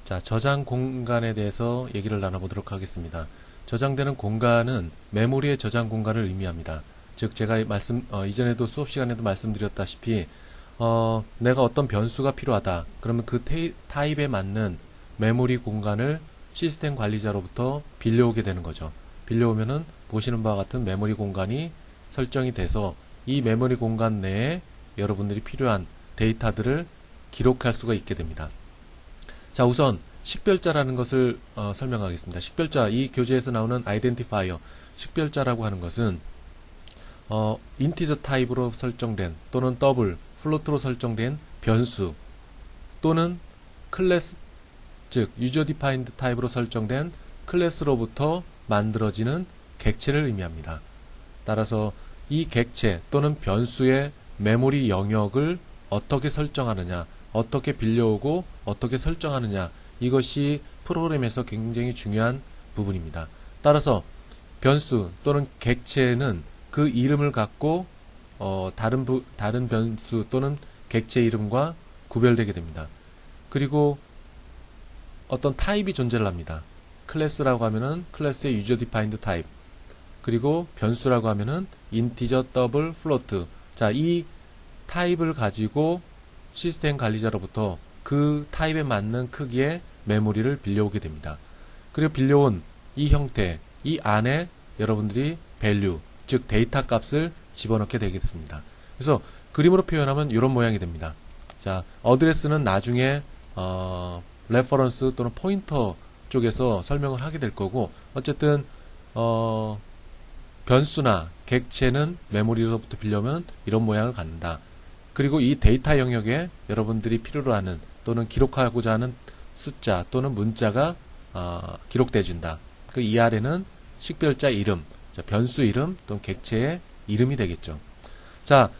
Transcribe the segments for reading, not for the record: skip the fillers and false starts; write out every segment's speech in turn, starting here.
자, 저장 공간에 대해서 얘기를 나눠보도록 하겠습니다. 저장되는 공간은 메모리의 저장 공간을 의미합니다. 즉, 제가 이전에도 수업 시간에도 말씀드렸다시피, 내가 어떤 변수가 필요하다. 그러면 그 타입에 맞는 메모리 공간을 시스템 관리자로부터 빌려오게 되는 거죠. 빌려오면은 보시는 바와 같은 메모리 공간이 설정이 돼서 이 메모리 공간 내에 여러분들이 필요한 데이터들을 기록할 수가 있게 됩니다. 자, 우선 식별자라는 것을 설명하겠습니다. 식별자, 이 교재에서 나오는 아이덴티파이어, 식별자라고 하는 것은 인티저 타입으로 설정된 또는 더블, 플로트로 설정된 변수 또는 클래스, 즉 유저 디파인드 타입으로 설정된 클래스로부터 만들어지는 객체를 의미합니다. 따라서 이 객체 또는 변수의 메모리 영역을 어떻게 설정하느냐, 어떻게 빌려오고 어떻게 설정하느냐, 이것이 프로그램에서 굉장히 중요한 부분입니다. 따라서 변수 또는 객체는 그 이름을 갖고 다른 변수 또는 객체 이름과 구별되게 됩니다. 그리고 어떤 타입이 존재를 합니다. 클래스라고 하면은 클래스의 유저 디파인드 타입, 그리고 변수라고 하면은 인티저, 더블, 플로트. 자, 이 타입을 가지고 시스템 관리자로부터 그 타입에 맞는 크기의 메모리를 빌려오게 됩니다. 그리고 빌려온 이 형태, 이 안에 여러분들이 value, 즉 데이터 값을 집어넣게 되겠습니다. 그래서 그림으로 표현하면 이런 모양이 됩니다. 자, 어드레스는 나중에 레퍼런스 또는 포인터 쪽에서 설명을 하게 될 거고, 어쨌든 변수나 객체는 메모리로부터 빌려오면 이런 모양을 갖는다. 그리고 이 데이터 영역에 여러분들이 필요로 하는 또는 기록하고자 하는 숫자 또는 문자가 기록되어진다. 그 이 아래는 식별자 이름, 자, 변수 이름 또는 객체의 이름이 되겠죠. 자,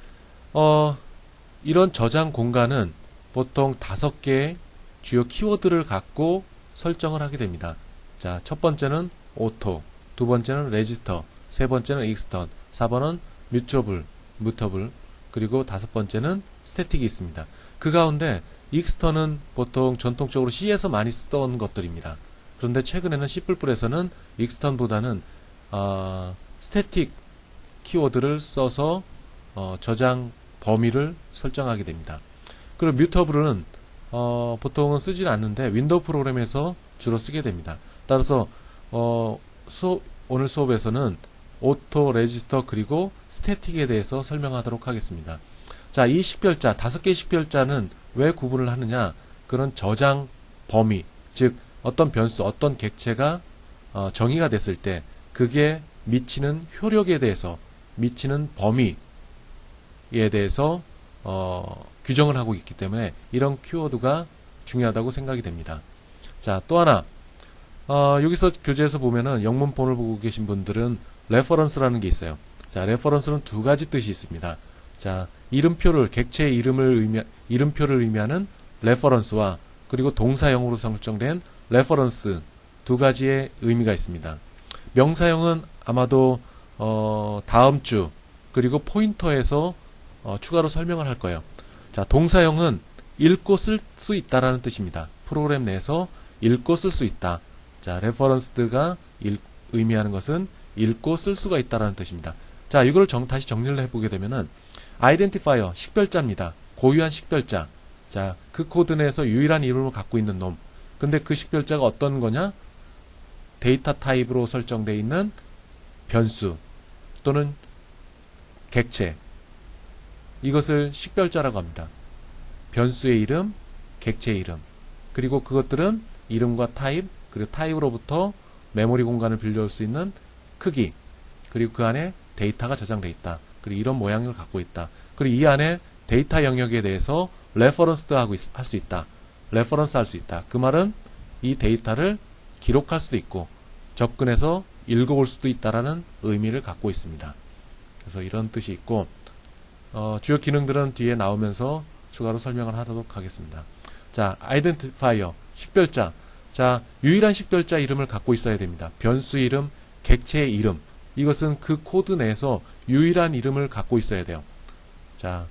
이런 저장 공간은 보통 5개의 주요 키워드를 갖고 설정을 하게 됩니다. 자, 첫 번째는 auto, 두 번째는 register, 세 번째는 extern, 4번은 mutable, 그리고 5번째는 static이 있습니다. 그 가운데 extern은 보통 전통적으로 C에서 많이 쓰던 것들입니다. 그런데 최근에는 C++에서는 extern보다는 static 키워드를 써서 저장 범위를 설정하게 됩니다. 그리고 mutable은 보통은 쓰지는 않는데 윈도우 프로그램에서 주로 쓰게 됩니다. 따라서 오늘 수업에서는 오토, 레지스터, 그리고 스태틱에 대해서 설명하도록 하겠습니다. 자, 이 식별자, 5개의 식별자는 왜 구분을 하느냐? 그런 저장 범위, 즉 어떤 변수, 어떤 객체가 정의가 됐을 때 그게 미치는 효력에 대해서, 미치는 범위에 대해서 규정을 하고 있기 때문에 이런 키워드가 중요하다고 생각이 됩니다. 자, 또 하나, 여기서 교재에서 보면은 영문본을 보고 계신 분들은 레퍼런스라는 게 있어요. 자, 레퍼런스는 두 가지 뜻이 있습니다. 자, 이름표를, 객체의 이름표를 의미하는 레퍼런스와 그리고 동사형으로 설정된 레퍼런스, 두 가지의 의미가 있습니다. 명사형은 아마도 다음 주 그리고 포인터에서 추가로 설명을 할 거예요. 자, 동사형은 읽고 쓸 수 있다라는 뜻입니다. 프로그램 내에서 읽고 쓸 수 있다. 자, 레퍼런스가 의미하는 것은 읽고 쓸 수가 있다라는 뜻입니다. 자, 이걸 다시 정리를 해보게 되면은 아이덴티파이어, 식별자입니다. 고유한 식별자. 자, 그 코드 내에서 유일한 이름을 갖고 있는 놈. 근데 그 식별자가 어떤 거냐? 데이터 타입으로 설정되어 있는 변수 또는 객체. 이것을 식별자라고 합니다. 변수의 이름, 객체의 이름. 그리고 그것들은 이름과 타입, 그리고 타입으로부터 메모리 공간을 빌려올 수 있는 크기, 그리고 그 안에 데이터가 저장되어 있다. 그리고 이런 모양을 갖고 있다. 그리고 이 안에 데이터 영역에 대해서 레퍼런스도 할 수 있다. 레퍼런스 할 수 있다. 그 말은 이 데이터를 기록할 수도 있고 접근해서 읽어올 수도 있다라는 의미를 갖고 있습니다. 그래서 이런 뜻이 있고 주요 기능들은 뒤에 나오면서 추가로 설명을 하도록 하겠습니다. 자, 아이덴티파이어, 식별자. 자, 유일한 식별자 이름을 갖고 있어야 됩니다. 변수 이름, 객체의 이름. 이것은 그 코드 내에서 유일한 이름을 갖고 있어야 돼요. 자,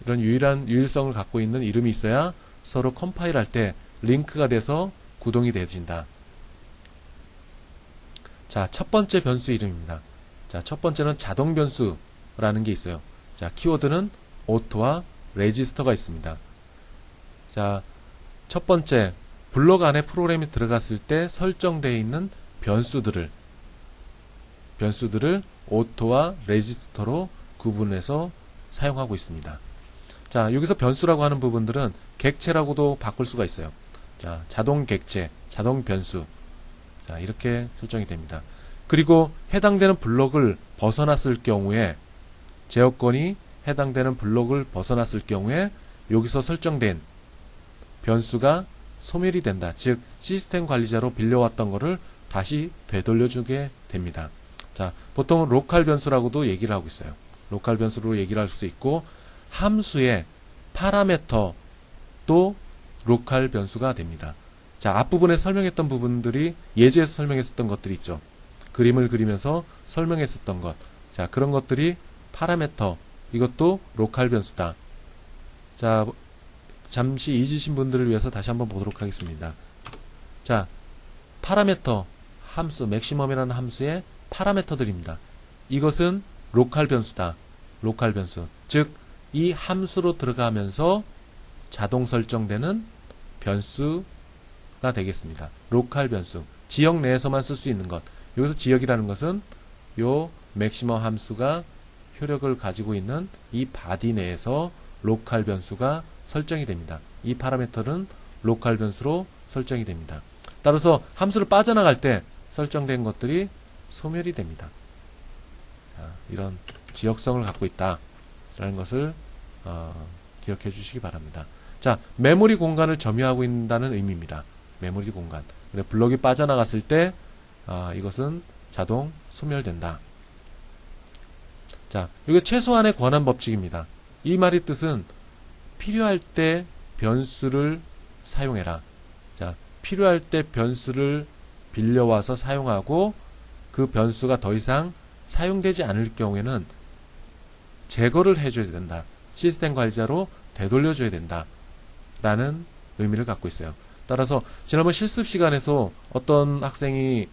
이런 유일성을 갖고 있는 이름이 있어야 서로 컴파일할 때 링크가 돼서 구동이 되어진다. 자, 첫 번째 변수 이름입니다. 자, 첫 번째는 자동 변수라는 게 있어요. 자, 키워드는 auto와 register가 있습니다. 자, 첫 번째, 블록 안에 프로그램이 들어갔을 때 설정되어 있는 변수들을 auto와 register로 구분해서 사용하고 있습니다. 자, 여기서 변수라고 하는 부분들은 객체라고도 바꿀 수가 있어요. 자, 자동 객체, 자동 변수. 자, 이렇게 설정이 됩니다. 그리고 해당되는 블록을 벗어났을 경우에, 제어권이 해당되는 블록을 벗어났을 경우에 여기서 설정된 변수가 소멸이 된다. 즉, 시스템 관리자로 빌려왔던 거를 다시 되돌려주게 됩니다. 자, 보통은 로컬 변수라고도 얘기를 하고 있어요. 로컬 변수로 얘기를 할 수 있고, 함수의 파라메터도 로컬 변수가 됩니다. 자, 앞부분에 설명했던 부분들이 예제에서 설명했었던 것들이 있죠. 그림을 그리면서 설명했었던 것. 자, 그런 것들이 파라메터, 이것도 로컬 변수다. 자, 잠시 잊으신 분들을 위해서 다시 한번 보도록 하겠습니다. 자, 파라메터, 함수, 맥시멈이라는 함수의 파라메터들입니다. 이것은 로컬 변수다. 로컬 변수. 즉, 이 함수로 들어가면서 자동 설정되는 변수가 되겠습니다. 로컬 변수. 지역 내에서만 쓸 수 있는 것. 여기서 지역이라는 것은 요 맥시멈 함수가 효력을 가지고 있는 이 바디 내에서 로컬 변수가 설정이 됩니다. 이 파라미터는 로컬 변수로 설정이 됩니다. 따라서 함수를 빠져나갈 때 설정된 것들이 소멸이 됩니다. 자, 이런 지역성을 갖고 있다라는 것을 기억해 주시기 바랍니다. 자, 메모리 공간을 점유하고 있다는 의미입니다. 메모리 공간. 블록이 빠져나갔을 때 이것은 자동 소멸된다. 자, 이게 최소한의 권한 법칙입니다. 이 말의 뜻은 필요할 때 변수를 사용해라. 자, 필요할 때 변수를 빌려와서 사용하고 그 변수가 더 이상 사용되지 않을 경우에는 제거를 해줘야 된다. 시스템 관리자로 되돌려줘야 된다. 라는 의미를 갖고 있어요. 따라서 지난번 실습 시간에서 어떤 학생이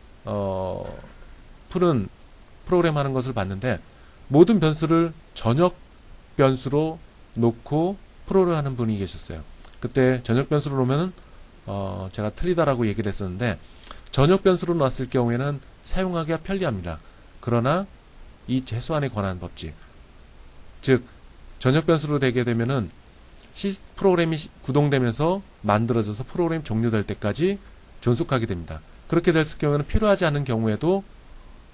푸는 프로그램 하는 것을 봤는데 모든 변수를 전역 변수로 놓고 프로를 하는 분이 계셨어요. 그때 전역 변수로 놓으면 제가 틀리다라고 얘기를 했었는데 전역 변수로 놨을 경우에는 사용하기가 편리합니다. 그러나 이 최소한의 권한 법칙, 즉 전역 변수로 되게 되면은 프로그램이 구동되면서 만들어져서 프로그램이 종료될 때까지 존속하게 됩니다. 그렇게 됐을 경우에는 필요하지 않은 경우에도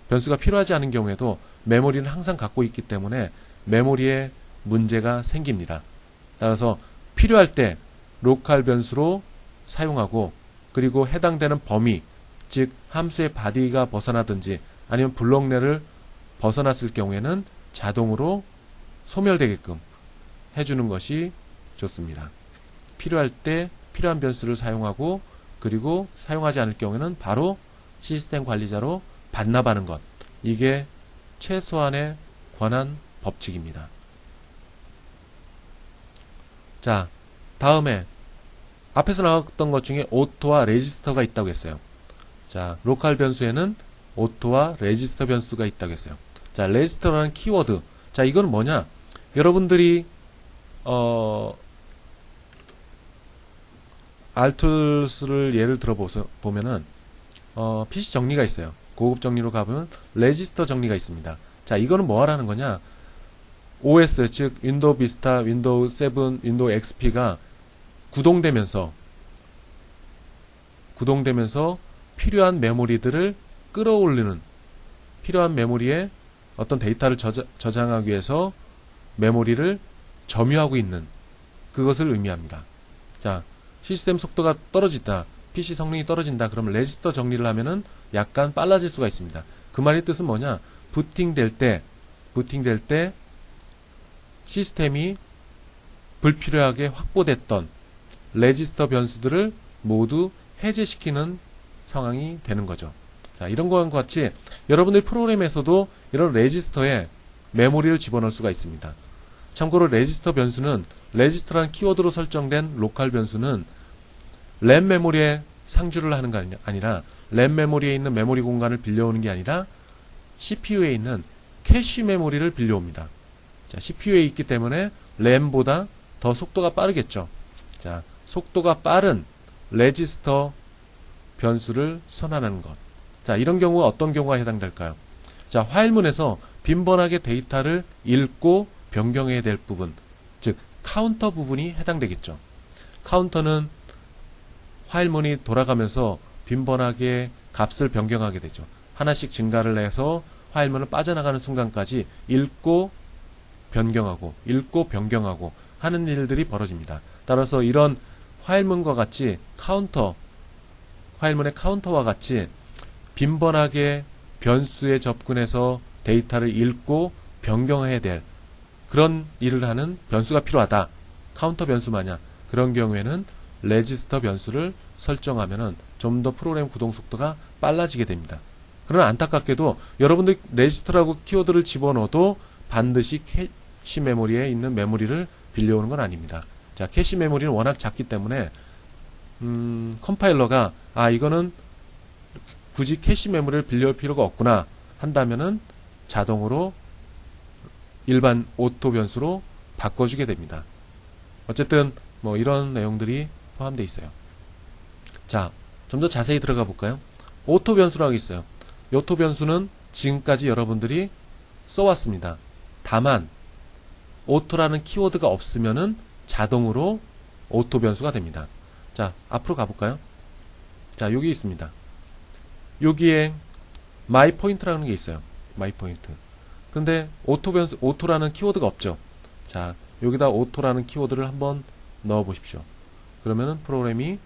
변수가 필요하지 않은 경우에도 메모리는 항상 갖고 있기 때문에 메모리에 문제가 생깁니다. 따라서 필요할 때 로컬 변수로 사용하고 그리고 해당되는 범위, 즉 함수의 바디가 벗어나든지 아니면 블록 내를 벗어났을 경우에는 자동으로 소멸되게끔 해주는 것이 좋습니다. 필요할 때 필요한 변수를 사용하고 그리고 사용하지 않을 경우에는 바로 시스템 관리자로 반납하는 것. 이게 최소한의 권한 법칙입니다. 자, 다음에 앞에서 나왔던 것 중에 auto와 register가 있다고 했어요. 자, 로컬 변수에는 auto와 register 변수가 있다고 했어요. 자, register라는 키워드. 자, 이건 뭐냐? 여러분들이 RTOS를 예를 들어 보면은 PC 정리가 있어요. 고급 정리로 가보면 레지스터 정리가 있습니다. 자, 이거는 뭐 하라는 거냐? OS, 즉 윈도우 비스타, 윈도우 7, 윈도우 XP가 구동되면서 필요한 메모리들을 끌어올리는, 필요한 메모리에 어떤 데이터를 저장하기 위해서 메모리를 점유하고 있는 그것을 의미합니다. 자, 시스템 속도가 떨어진다, PC 성능이 떨어진다, 그러면 레지스터 정리를 하면은 약간 빨라질 수가 있습니다. 그 말의 뜻은 뭐냐? 부팅될 때 시스템이 불필요하게 확보됐던 레지스터 변수들을 모두 해제시키는 상황이 되는 거죠. 자, 이런 것과 같이 여러분들 프로그램에서도 이런 레지스터에 메모리를 집어넣을 수가 있습니다. 참고로 레지스터 변수는, 레지스터라는 키워드로 설정된 로컬 변수는 램 메모리에 상주를 하는 게 아니라 램 메모리에 있는 메모리 공간을 빌려오는 게 아니라 CPU에 있는 캐시 메모리를 빌려옵니다. 자, CPU에 있기 때문에 램보다 더 속도가 빠르겠죠. 자, 속도가 빠른 레지스터 변수를 선언하는 것. 자, 이런 경우가 어떤 경우가 해당될까요? 자, 화일문에서 빈번하게 데이터를 읽고 변경해야 될 부분, 즉 카운터 부분이 해당되겠죠. 카운터는 화일문이 돌아가면서 빈번하게 값을 변경하게 되죠. 하나씩 증가를 해서 화일문을 빠져나가는 순간까지 읽고 변경하고 하는 일들이 벌어집니다. 따라서 이런 화일문과 같이 화일문의 카운터와 같이 빈번하게 변수에 접근해서 데이터를 읽고 변경해야 될 그런 일을 하는 변수가 필요하다. 카운터 변수 마냥 그런 경우에는 레지스터 변수를 설정하면은 좀 더 프로그램 구동 속도가 빨라지게 됩니다. 그러나 안타깝게도 여러분들 레지스터라고 키워드를 집어넣어도 반드시 캐시 메모리에 있는 메모리를 빌려오는 건 아닙니다. 자, 캐시 메모리는 워낙 작기 때문에 컴파일러가 이거는 굳이 캐시 메모리를 빌려올 필요가 없구나 한다면은 자동으로 일반 오토 변수로 바꿔주게 됩니다. 어쨌든 뭐 이런 내용들이 포함되어 있어요. 자, 좀 더 자세히 들어가 볼까요? 오토 변수라고 있어요. 오토 변수는 지금까지 여러분들이 써왔습니다. 다만 오토라는 키워드가 없으면은 자동으로 오토 변수가 됩니다. 자, 앞으로 가볼까요? 자, 여기 있습니다. 여기에 my point라는 게 있어요. my point. 근데 오토 변수, 오토라는 키워드가 없죠. 자, 여기다 오토라는 키워드를 한번 넣어 보십시오. 그러면은 프로그램이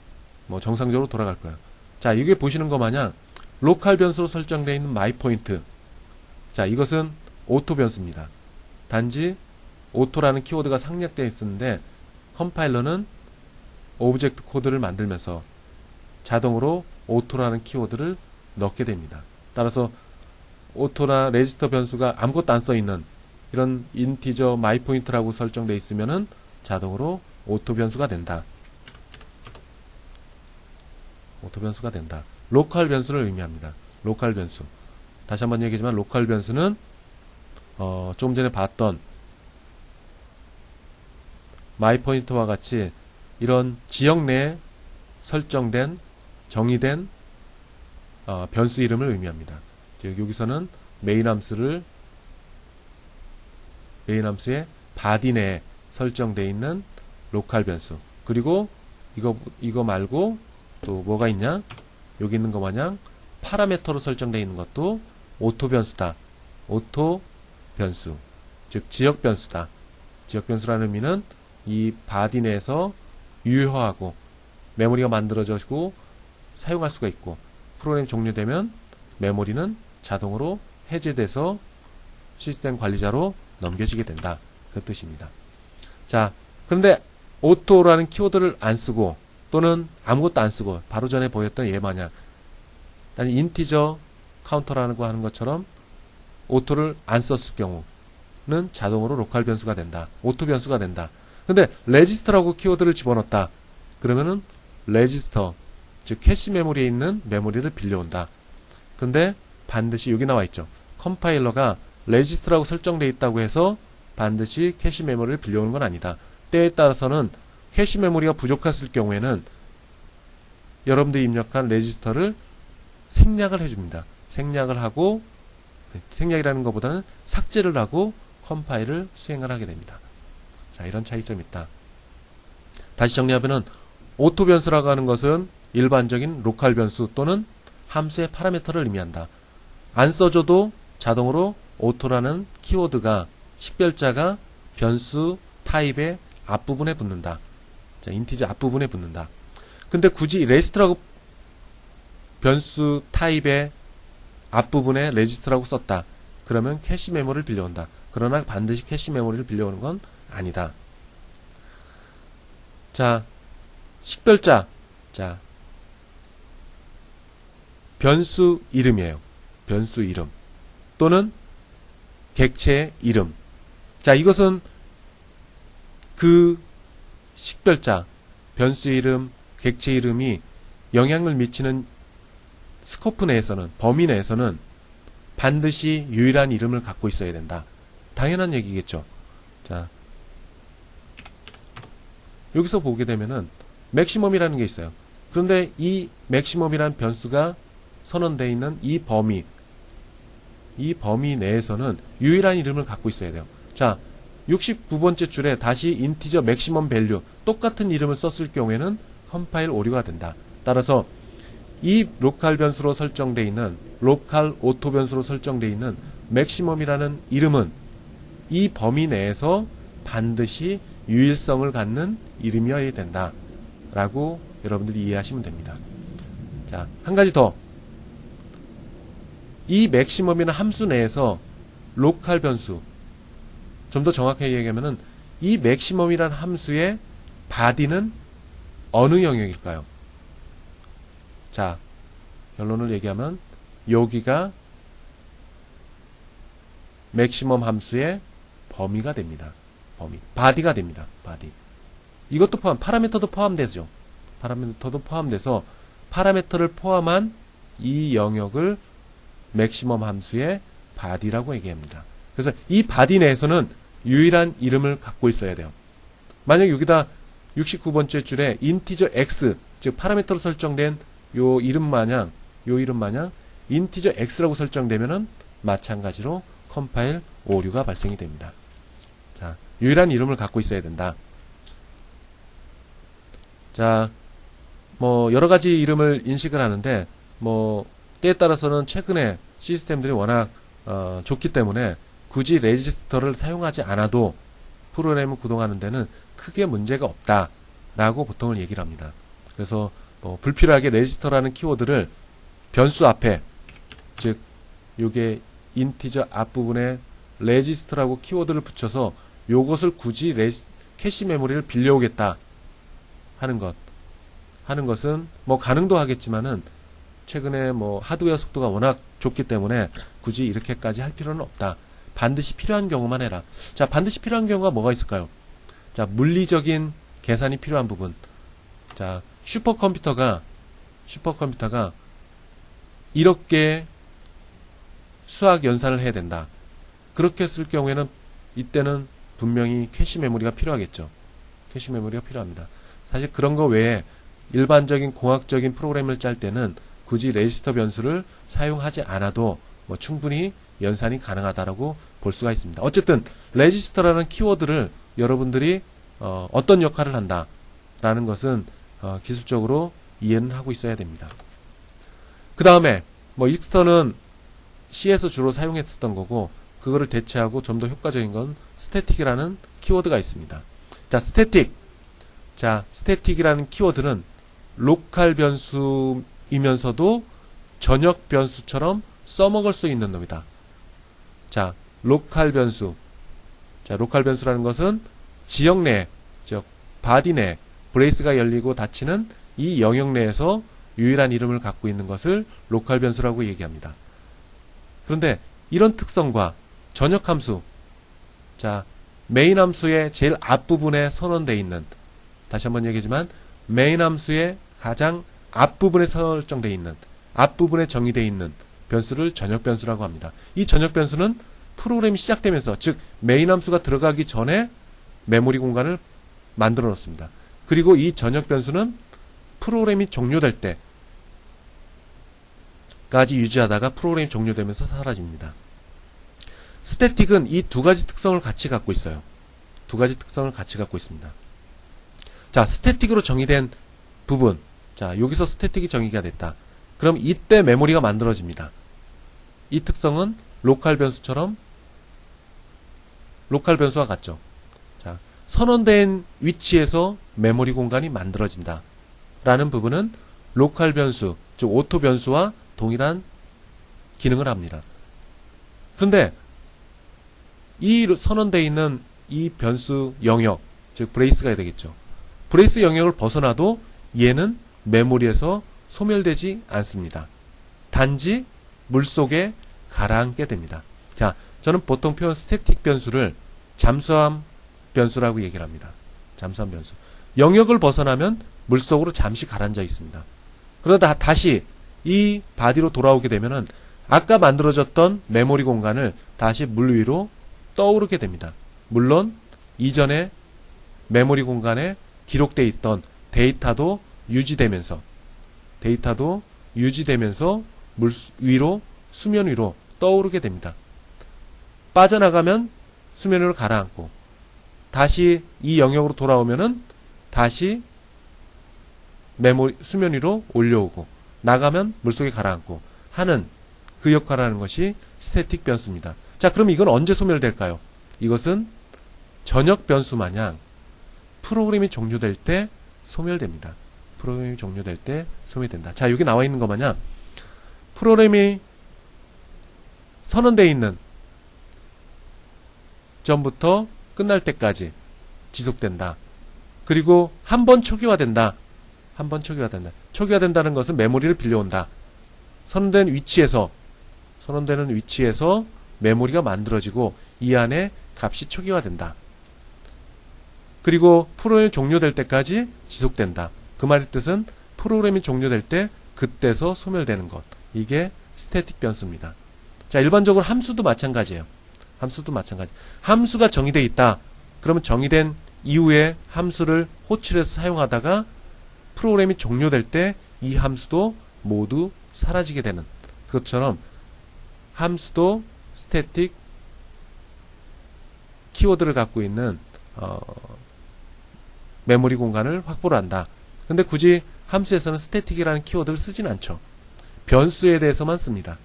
뭐 정상적으로 돌아갈 거예요. 자, 이게 보시는 것 마냥 로컬 변수로 설정되어 있는 my point. 자, 이것은 오토 변수입니다. 단지 오토라는 키워드가 생략되어 있었는데 컴파일러는 오브젝트 코드를 만들면서 자동으로 오토라는 키워드를 넣게 됩니다. 따라서 오토나 레지스터 변수가 아무것도 안 써있는 이런 인티저 my point라고 설정되어 있으면은 자동으로 오토 변수가 된다. 오토 변수가 된다. 로컬 변수를 의미합니다. 로컬 변수. 다시 한번 얘기하지만 로컬 변수는 조금 전에 봤던 my point와 같이 이런 지역 내에 설정된 정의된 변수 이름을 의미합니다. 즉 여기서는 메인 함수의 바디 내에 설정되어 있는 로컬 변수. 그리고 이거 말고 또 뭐가 있냐? 여기 있는 거 마냥 파라메터로 설정되어 있는 것도 오토 변수다. 오토 변수. 즉 지역 변수다. 지역 변수라는 의미는 이 바디 내에서 유효하고 메모리가 만들어지고 사용할 수가 있고 프로그램이 종료되면 메모리는 자동으로 해제돼서 시스템 관리자로 넘겨지게 된다. 그 뜻입니다. 자, 그런데 오토라는 키워드를 안 쓰고 또는 아무것도 안 쓰고 바로 전에 보였던 얘 마냥 단 인티저 카운터라는 거 하는 것처럼 오토를 안 썼을 경우는 자동으로 로컬 변수가 된다. 오토 변수가 된다. 근데 레지스터라고 키워드를 집어넣었다. 그러면은 레지스터, 즉 캐시 메모리에 있는 메모리를 빌려온다. 근데 반드시 여기 나와 있죠. 컴파일러가 레지스터라고 설정되어 있다고 해서 반드시 캐시 메모리를 빌려오는 건 아니다. 때에 따라서는 캐시 메모리가 부족했을 경우에는 여러분들이 입력한 레지스터를 생략을 해줍니다. 생략을 하고, 생략이라는 것보다는 삭제를 하고 컴파일을 수행을 하게 됩니다. 자, 이런 차이점이 있다. 다시 정리하면은 오토 변수라고 하는 것은 일반적인 로컬 변수 또는 함수의 파라미터를 의미한다. 안 써줘도 자동으로 오토라는 키워드가 식별자가 변수 타입의 앞부분에 붙는다. 자, 인티저 앞부분에 붙는다. 근데 굳이 레지스터라고 변수 타입의 앞부분에 레지스터라고 썼다. 그러면 캐시 메모리를 빌려온다. 그러나 반드시 캐시 메모리를 빌려오는 건 아니다. 자, 식별자. 자, 변수 이름이에요. 변수 이름. 또는 객체의 이름. 자, 이것은 그 식별자, 변수 이름, 객체 이름이 영향을 미치는 스코프 내에서는, 범위 내에서는 반드시 유일한 이름을 갖고 있어야 된다. 당연한 얘기겠죠. 자, 여기서 보게 되면은 맥시멈이라는 게 있어요. 그런데 이 맥시멈이라는 변수가 선언되어 있는 이 범위 내에서는 유일한 이름을 갖고 있어야 돼요. 자, 69번째 줄에 다시 인티저 맥시멈 밸류 똑같은 이름을 썼을 경우에는 컴파일 오류가 된다. 따라서 이 로컬 변수로 설정되어 있는, 로컬 오토 변수로 설정되어 있는 맥시멈이라는 이름은 이 범위 내에서 반드시 유일성을 갖는 이름이어야 된다 라고 여러분들이 이해하시면 됩니다. 자, 한 가지 더. 이 맥시멈이라는 함수 내에서 로컬 변수, 좀 더 정확하게 얘기하면은 이 맥시멈이라는 함수의 바디는 어느 영역일까요? 자, 결론을 얘기하면 여기가 맥시멈 함수의 범위가 됩니다. 범위. 바디가 됩니다. 바디. 이것도 파라미터도 포함되죠. 파라미터도 포함돼서 파라미터를 포함한 이 영역을 맥시멈 함수의 바디라고 얘기합니다. 그래서 이 바디 내에서는 유일한 이름을 갖고 있어야 돼요. 만약 여기다 69번째 줄에 인티저 x, 즉 파라미터로 설정된 요 이름 마냥 인티저 x라고 설정되면은 마찬가지로 컴파일 오류가 발생이 됩니다. 자, 유일한 이름을 갖고 있어야 된다. 자, 뭐 여러 가지 이름을 인식을 하는데 때에 따라서는 최근에 시스템들이 워낙 좋기 때문에 굳이 레지스터를 사용하지 않아도 프로그램을 구동하는 데는 크게 문제가 없다라고 보통을 얘기를 합니다. 그래서 불필요하게 레지스터라는 키워드를 변수 앞에, 즉 요게 인티저 앞부분에 레지스터라고 키워드를 붙여서 요것을 굳이 캐시 메모리를 빌려오겠다 하는 것은 가능도 하겠지만은 최근에 하드웨어 속도가 워낙 좋기 때문에 굳이 이렇게까지 할 필요는 없다. 반드시 필요한 경우만 해라. 자, 반드시 필요한 경우가 뭐가 있을까요? 자, 물리적인 계산이 필요한 부분. 자, 슈퍼컴퓨터가 이렇게 수학 연산을 해야 된다. 그렇게 했을 경우에는 이때는 분명히 캐시 메모리가 필요하겠죠. 캐시 메모리가 필요합니다. 사실 그런 거 외에 일반적인 공학적인 프로그램을 짤 때는 굳이 레지스터 변수를 사용하지 않아도 충분히 연산이 가능하다라고 볼 수가 있습니다. 어쨌든 레지스터라는 키워드를 여러분들이 어떤 역할을 한다라는 것은 기술적으로 이해는 하고 있어야 됩니다. 그 다음에 익스터는 C에서 주로 사용했었던 거고, 그거를 대체하고 좀 더 효과적인 건 스태틱이라는 키워드가 있습니다. 자, 스태틱이라는 키워드는 로컬 변수이면서도 전역 변수처럼 써먹을 수 있는 놈이다. 자, 로컬 변수라는 것은 지역 내, 즉 바디 내 브레이스가 열리고 닫히는 이 영역 내에서 유일한 이름을 갖고 있는 것을 로컬 변수라고 얘기합니다. 그런데 이런 특성과 전역 함수, 자, 메인 함수의 제일 앞부분에 선언되어 있는, 다시 한번 얘기하지만 메인 함수의 가장 앞부분에 설정되어 있는, 앞부분에 정의되어 있는 변수를 전역 변수라고 합니다. 이 전역 변수는 프로그램이 시작되면서, 즉 메인 함수가 들어가기 전에 메모리 공간을 만들어 놓습니다. 그리고 이 전역 변수는 프로그램이 종료될 때까지 유지하다가 프로그램이 종료되면서 사라집니다. 스태틱은 이 두 가지 특성을 같이 갖고 있어요. 두 가지 특성을 같이 갖고 있습니다. 자, 스태틱으로 정의된 부분. 자, 여기서 스태틱이 정의가 됐다. 그럼 이때 메모리가 만들어집니다. 이 특성은 로컬 변수와 같죠. 자, 선언된 위치에서 메모리 공간이 만들어진다. 라는 부분은 로컬 변수, 즉 오토 변수와 동일한 기능을 합니다. 그런데 이 선언되어 있는 이 변수 영역, 즉 브레이스가 되겠죠. 브레이스 영역을 벗어나도 얘는 메모리에서 소멸되지 않습니다. 단지 물속에 가라앉게 됩니다. 자, 저는 보통 표현 스태틱 변수를 잠수함 변수라고 얘기를 합니다. 잠수함 변수. 영역을 벗어나면 물속으로 잠시 가라앉아 있습니다. 그러다 다시 이 바디로 돌아오게 되면은 아까 만들어졌던 메모리 공간을 다시 물 위로 떠오르게 됩니다. 물론 이전에 메모리 공간에 기록되어 있던 데이터도 유지되면서 물 위로, 수면 위로 떠오르게 됩니다. 빠져나가면 수면 위로 가라앉고 다시 이 영역으로 돌아오면은 다시 수면 위로 올려오고 나가면 물속에 가라앉고 하는 그 역할을 하는 것이 스태틱 변수입니다. 자, 그럼 이건 언제 소멸될까요? 이것은 전역 변수 마냥 프로그램이 종료될 때 소멸됩니다. 프로그램이 종료될 때 소멸된다. 자, 여기 나와 있는 것 마냥 프로그램이 선언되어 있는 전부터 끝날 때까지 지속된다. 그리고 한 번 초기화된다. 초기화된다는 것은 메모리를 빌려온다. 선언되는 위치에서 메모리가 만들어지고 이 안에 값이 초기화된다. 그리고 프로그램이 종료될 때까지 지속된다. 그 말의 뜻은 프로그램이 종료될 때 그때서 소멸되는 것. 이게 스태틱 변수입니다. 자, 일반적으로 함수도 마찬가지예요. 함수가 정의되어 있다. 그러면 정의된 이후에 함수를 호출해서 사용하다가 프로그램이 종료될 때 이 함수도 모두 사라지게 되는 그것처럼 함수도 스태틱 키워드를 갖고 있는 메모리 공간을 확보를 한다. 근데 굳이 함수에서는 스태틱이라는 키워드를 쓰진 않죠. 변수에 대해서만 씁니다.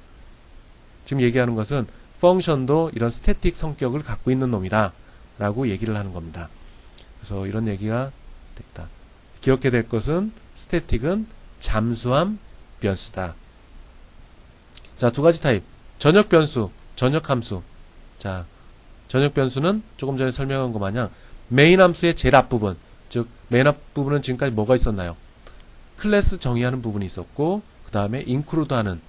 지금 얘기하는 것은 펑션도 이런 스태틱 성격을 갖고 있는 놈이다 라고 얘기를 하는 겁니다. 그래서 이런 얘기가 됐다. 기억해야 될 것은 스태틱은 잠수함 변수다. 자, 두 가지 타입. 전역 변수, 전역 함수. 자, 전역 변수는 조금 전에 설명한 것 마냥 메인 함수의 제일 앞부분, 즉 메인 앞부분은 지금까지 뭐가 있었나요? 클래스 정의하는 부분이 있었고 그 다음에 인크루드 하는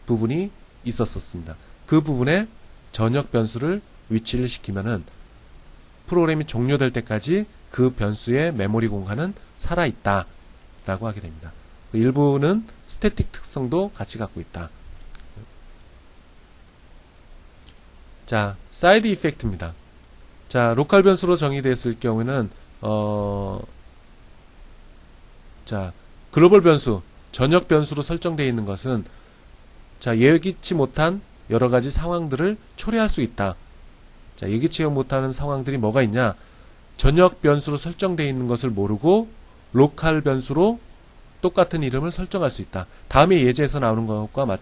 부분이 있었습니다. 그 부분에 전역 변수를 위치를 시키면은 프로그램이 종료될 때까지 그 변수의 메모리 공간은 살아있다 라고 하게 됩니다. 일부는 스태틱 특성도 같이 갖고 있다. 자, 사이드 이펙트입니다. 자, 로컬 변수로 정의되었을 경우에는 자, 글로벌 변수, 전역 변수로 설정되어 있는 것은 자, 예기치 못한 여러 가지 상황들을 초래할 수 있다. 자, 예기치 못하는 상황들이 뭐가 있냐? 전역 변수로 설정되어 있는 것을 모르고 로컬 변수로 똑같은 이름을 설정할 수 있다. 다음에 예제에서 나오는 것과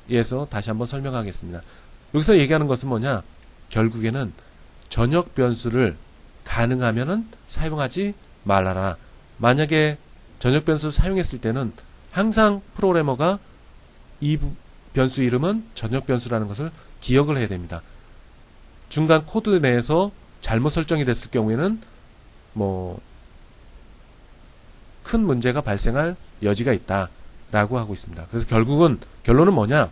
맞해서 다시 한번 설명하겠습니다. 여기서 얘기하는 것은 뭐냐? 결국에는 전역 변수를 가능하면은 사용하지 말아라. 만약에 전역 변수를 사용했을 때는 항상 프로그래머가 이 변수 이름은 전역 변수라는 것을 기억을 해야 됩니다. 중간 코드 내에서 잘못 설정이 됐을 경우에는 큰 문제가 발생할 여지가 있다라고 하고 있습니다. 그래서 결론은 뭐냐?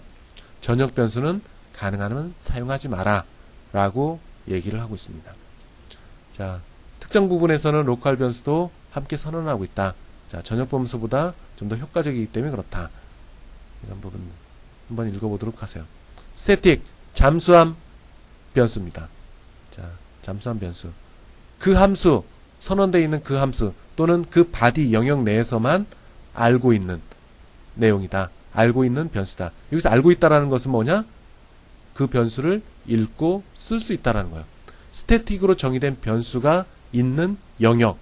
전역 변수는 가능하면 사용하지 마라 라고 얘기를 하고 있습니다. 자, 특정 부분에서는 로컬 변수도 함께 선언하고 있다. 자, 전역 변수보다 좀 더 효과적이기 때문에 그렇다. 이런 부분 한번 읽어보도록 하세요. 스태틱, 잠수함 변수입니다. 자, 잠수함 변수. 그 함수, 선언되어 있는 그 함수 또는 그 바디 영역 내에서만 알고 있는 내용이다. 알고 있는 변수다. 여기서 알고 있다라는 것은 뭐냐? 그 변수를 읽고 쓸 수 있다라는 거예요. 스태틱으로 정의된 변수가 있는 영역,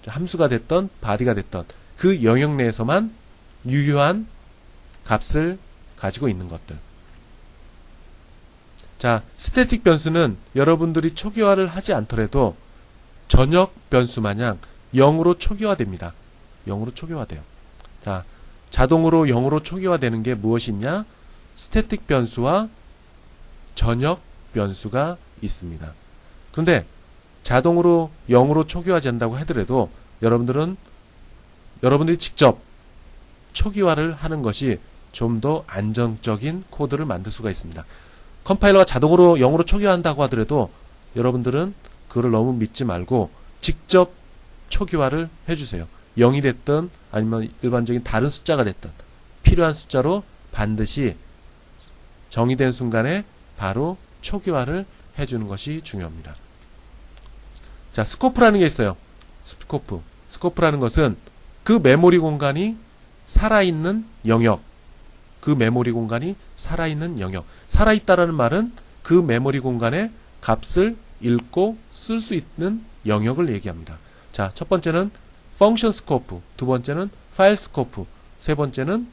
함수가 됐던 바디가 됐던 그 영역 내에서만 유효한 값을 가지고 있는 것들. 자, 스태틱 변수는 여러분들이 초기화를 하지 않더라도 전역 변수 마냥 0으로 초기화됩니다. 0으로 초기화돼요. 자, 자동으로 0으로 초기화되는 게 무엇이 있냐? 스태틱 변수와 전역 변수가 있습니다. 그런데 자동으로 0으로 초기화된다고 하더라도 여러분들이 직접 초기화를 하는 것이 좀 더 안정적인 코드를 만들 수가 있습니다. 컴파일러가 자동으로 0으로 초기화한다고 하더라도 여러분들은 그걸 너무 믿지 말고 직접 초기화를 해주세요. 0이 됐든 아니면 일반적인 다른 숫자가 됐든 필요한 숫자로 반드시 정의된 순간에 바로 초기화를 해주는 것이 중요합니다. 자, 스코프라는 게 있어요. 스코프라는 것은 그 메모리 공간이 살아있는 영역, 그 메모리 공간이 살아있는 영역. 살아있다라는 말은 그 메모리 공간에 값을 읽고 쓸 수 있는 영역을 얘기합니다. 자, 첫 번째는 펑션 스코프, 두 번째는 파일 스코프, 세 번째는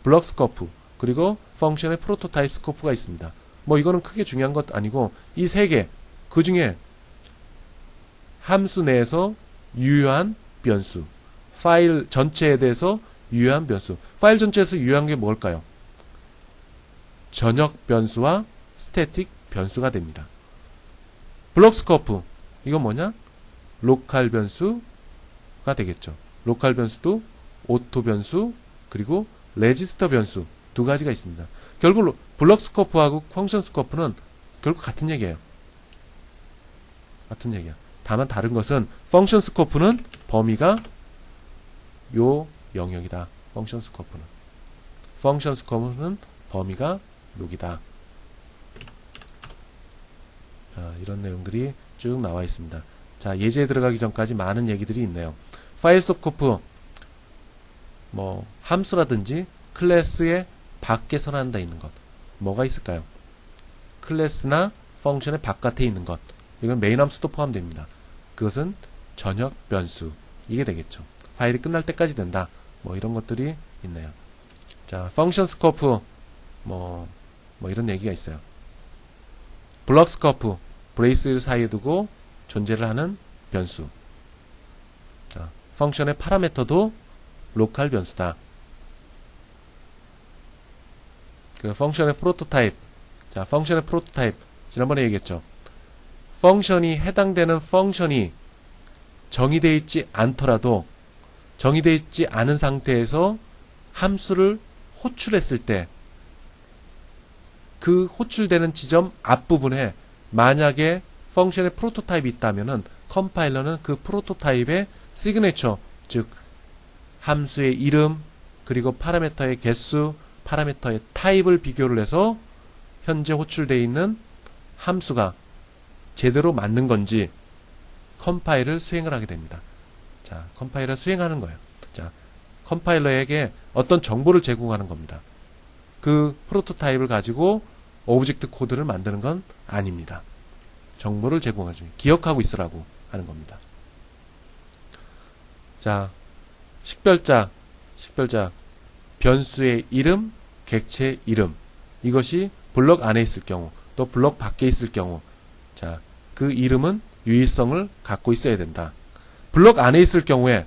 블럭 스코프, 그리고 펑션의 프로토타입 스코프가 있습니다. 뭐 이거는 크게 중요한 것 아니고 이 세 개, 그 중에 함수 내에서 유효한 변수, 파일 전체에 대해서 유효한 변수, 파일 전체에서 유효한 게 뭘까요? 전역 변수와 스태틱 변수가 됩니다. 블럭 스코프, 이건 뭐냐? 로컬 변수가 되겠죠. 로컬 변수도 오토 변수, 그리고 레지스터 변수 두 가지가 있습니다. 결국 블럭 스코프하고 펑션 스코프는 결국 같은 얘기예요. 같은 얘기야. 다만 다른 것은 펑션 스코프는 범위가 요 영역이다. 펑션 스코프는 범위가 여기다. 자, 이런 내용들이 쭉 나와 있습니다. 자, 예제에 들어가기 전까지 많은 얘기들이 있네요. 파일 스코프, 뭐 함수라든지 클래스의 밖에 선언한다 있는 것, 뭐가 있을까요? 클래스나 펑션의 바깥에 있는 것, 이건 메인 함수도 포함됩니다. 그것은 전역 변수, 이게 되겠죠. 파일이 끝날 때까지 된다. 뭐 이런 것들이 있네요. 자, 펑션 스코프, 뭐 이런 얘기가 있어요. 블럭 스코프, 브레이스를 사이에 두고 존재를 하는 변수. 자, 펑션의 파라미터도 로컬 변수다. 그 펑션의 프로토타입. 자, 펑션의 프로토타입. 지난번에 얘기했죠. 펑션이 해당되는 펑션이 정의되어 있지 않더라도 정의되어 있지 않은 상태에서 함수를 호출했을 때 그 호출되는 지점 앞부분에 만약에 펑션의 프로토타입이 있다면은 컴파일러는 그 프로토타입의 시그네처, 즉 함수의 이름, 그리고 파라미터의 개수, 파라미터의 타입을 비교를 해서 현재 호출되어 있는 함수가 제대로 맞는 건지 컴파일을 수행을 하게 됩니다. 자, 컴파일을 수행하는 거예요. 자, 컴파일러에게 어떤 정보를 제공하는 겁니다. 그 프로토타입을 가지고 오브젝트 코드를 만드는 건 아닙니다. 정보를 제공하죠. 기억하고 있으라고 하는 겁니다. 자, 식별자, 변수의 이름, 객체 이름. 이것이 블럭 안에 있을 경우, 또 블럭 밖에 있을 경우, 자, 그 이름은 유일성을 갖고 있어야 된다. 블럭 안에 있을 경우에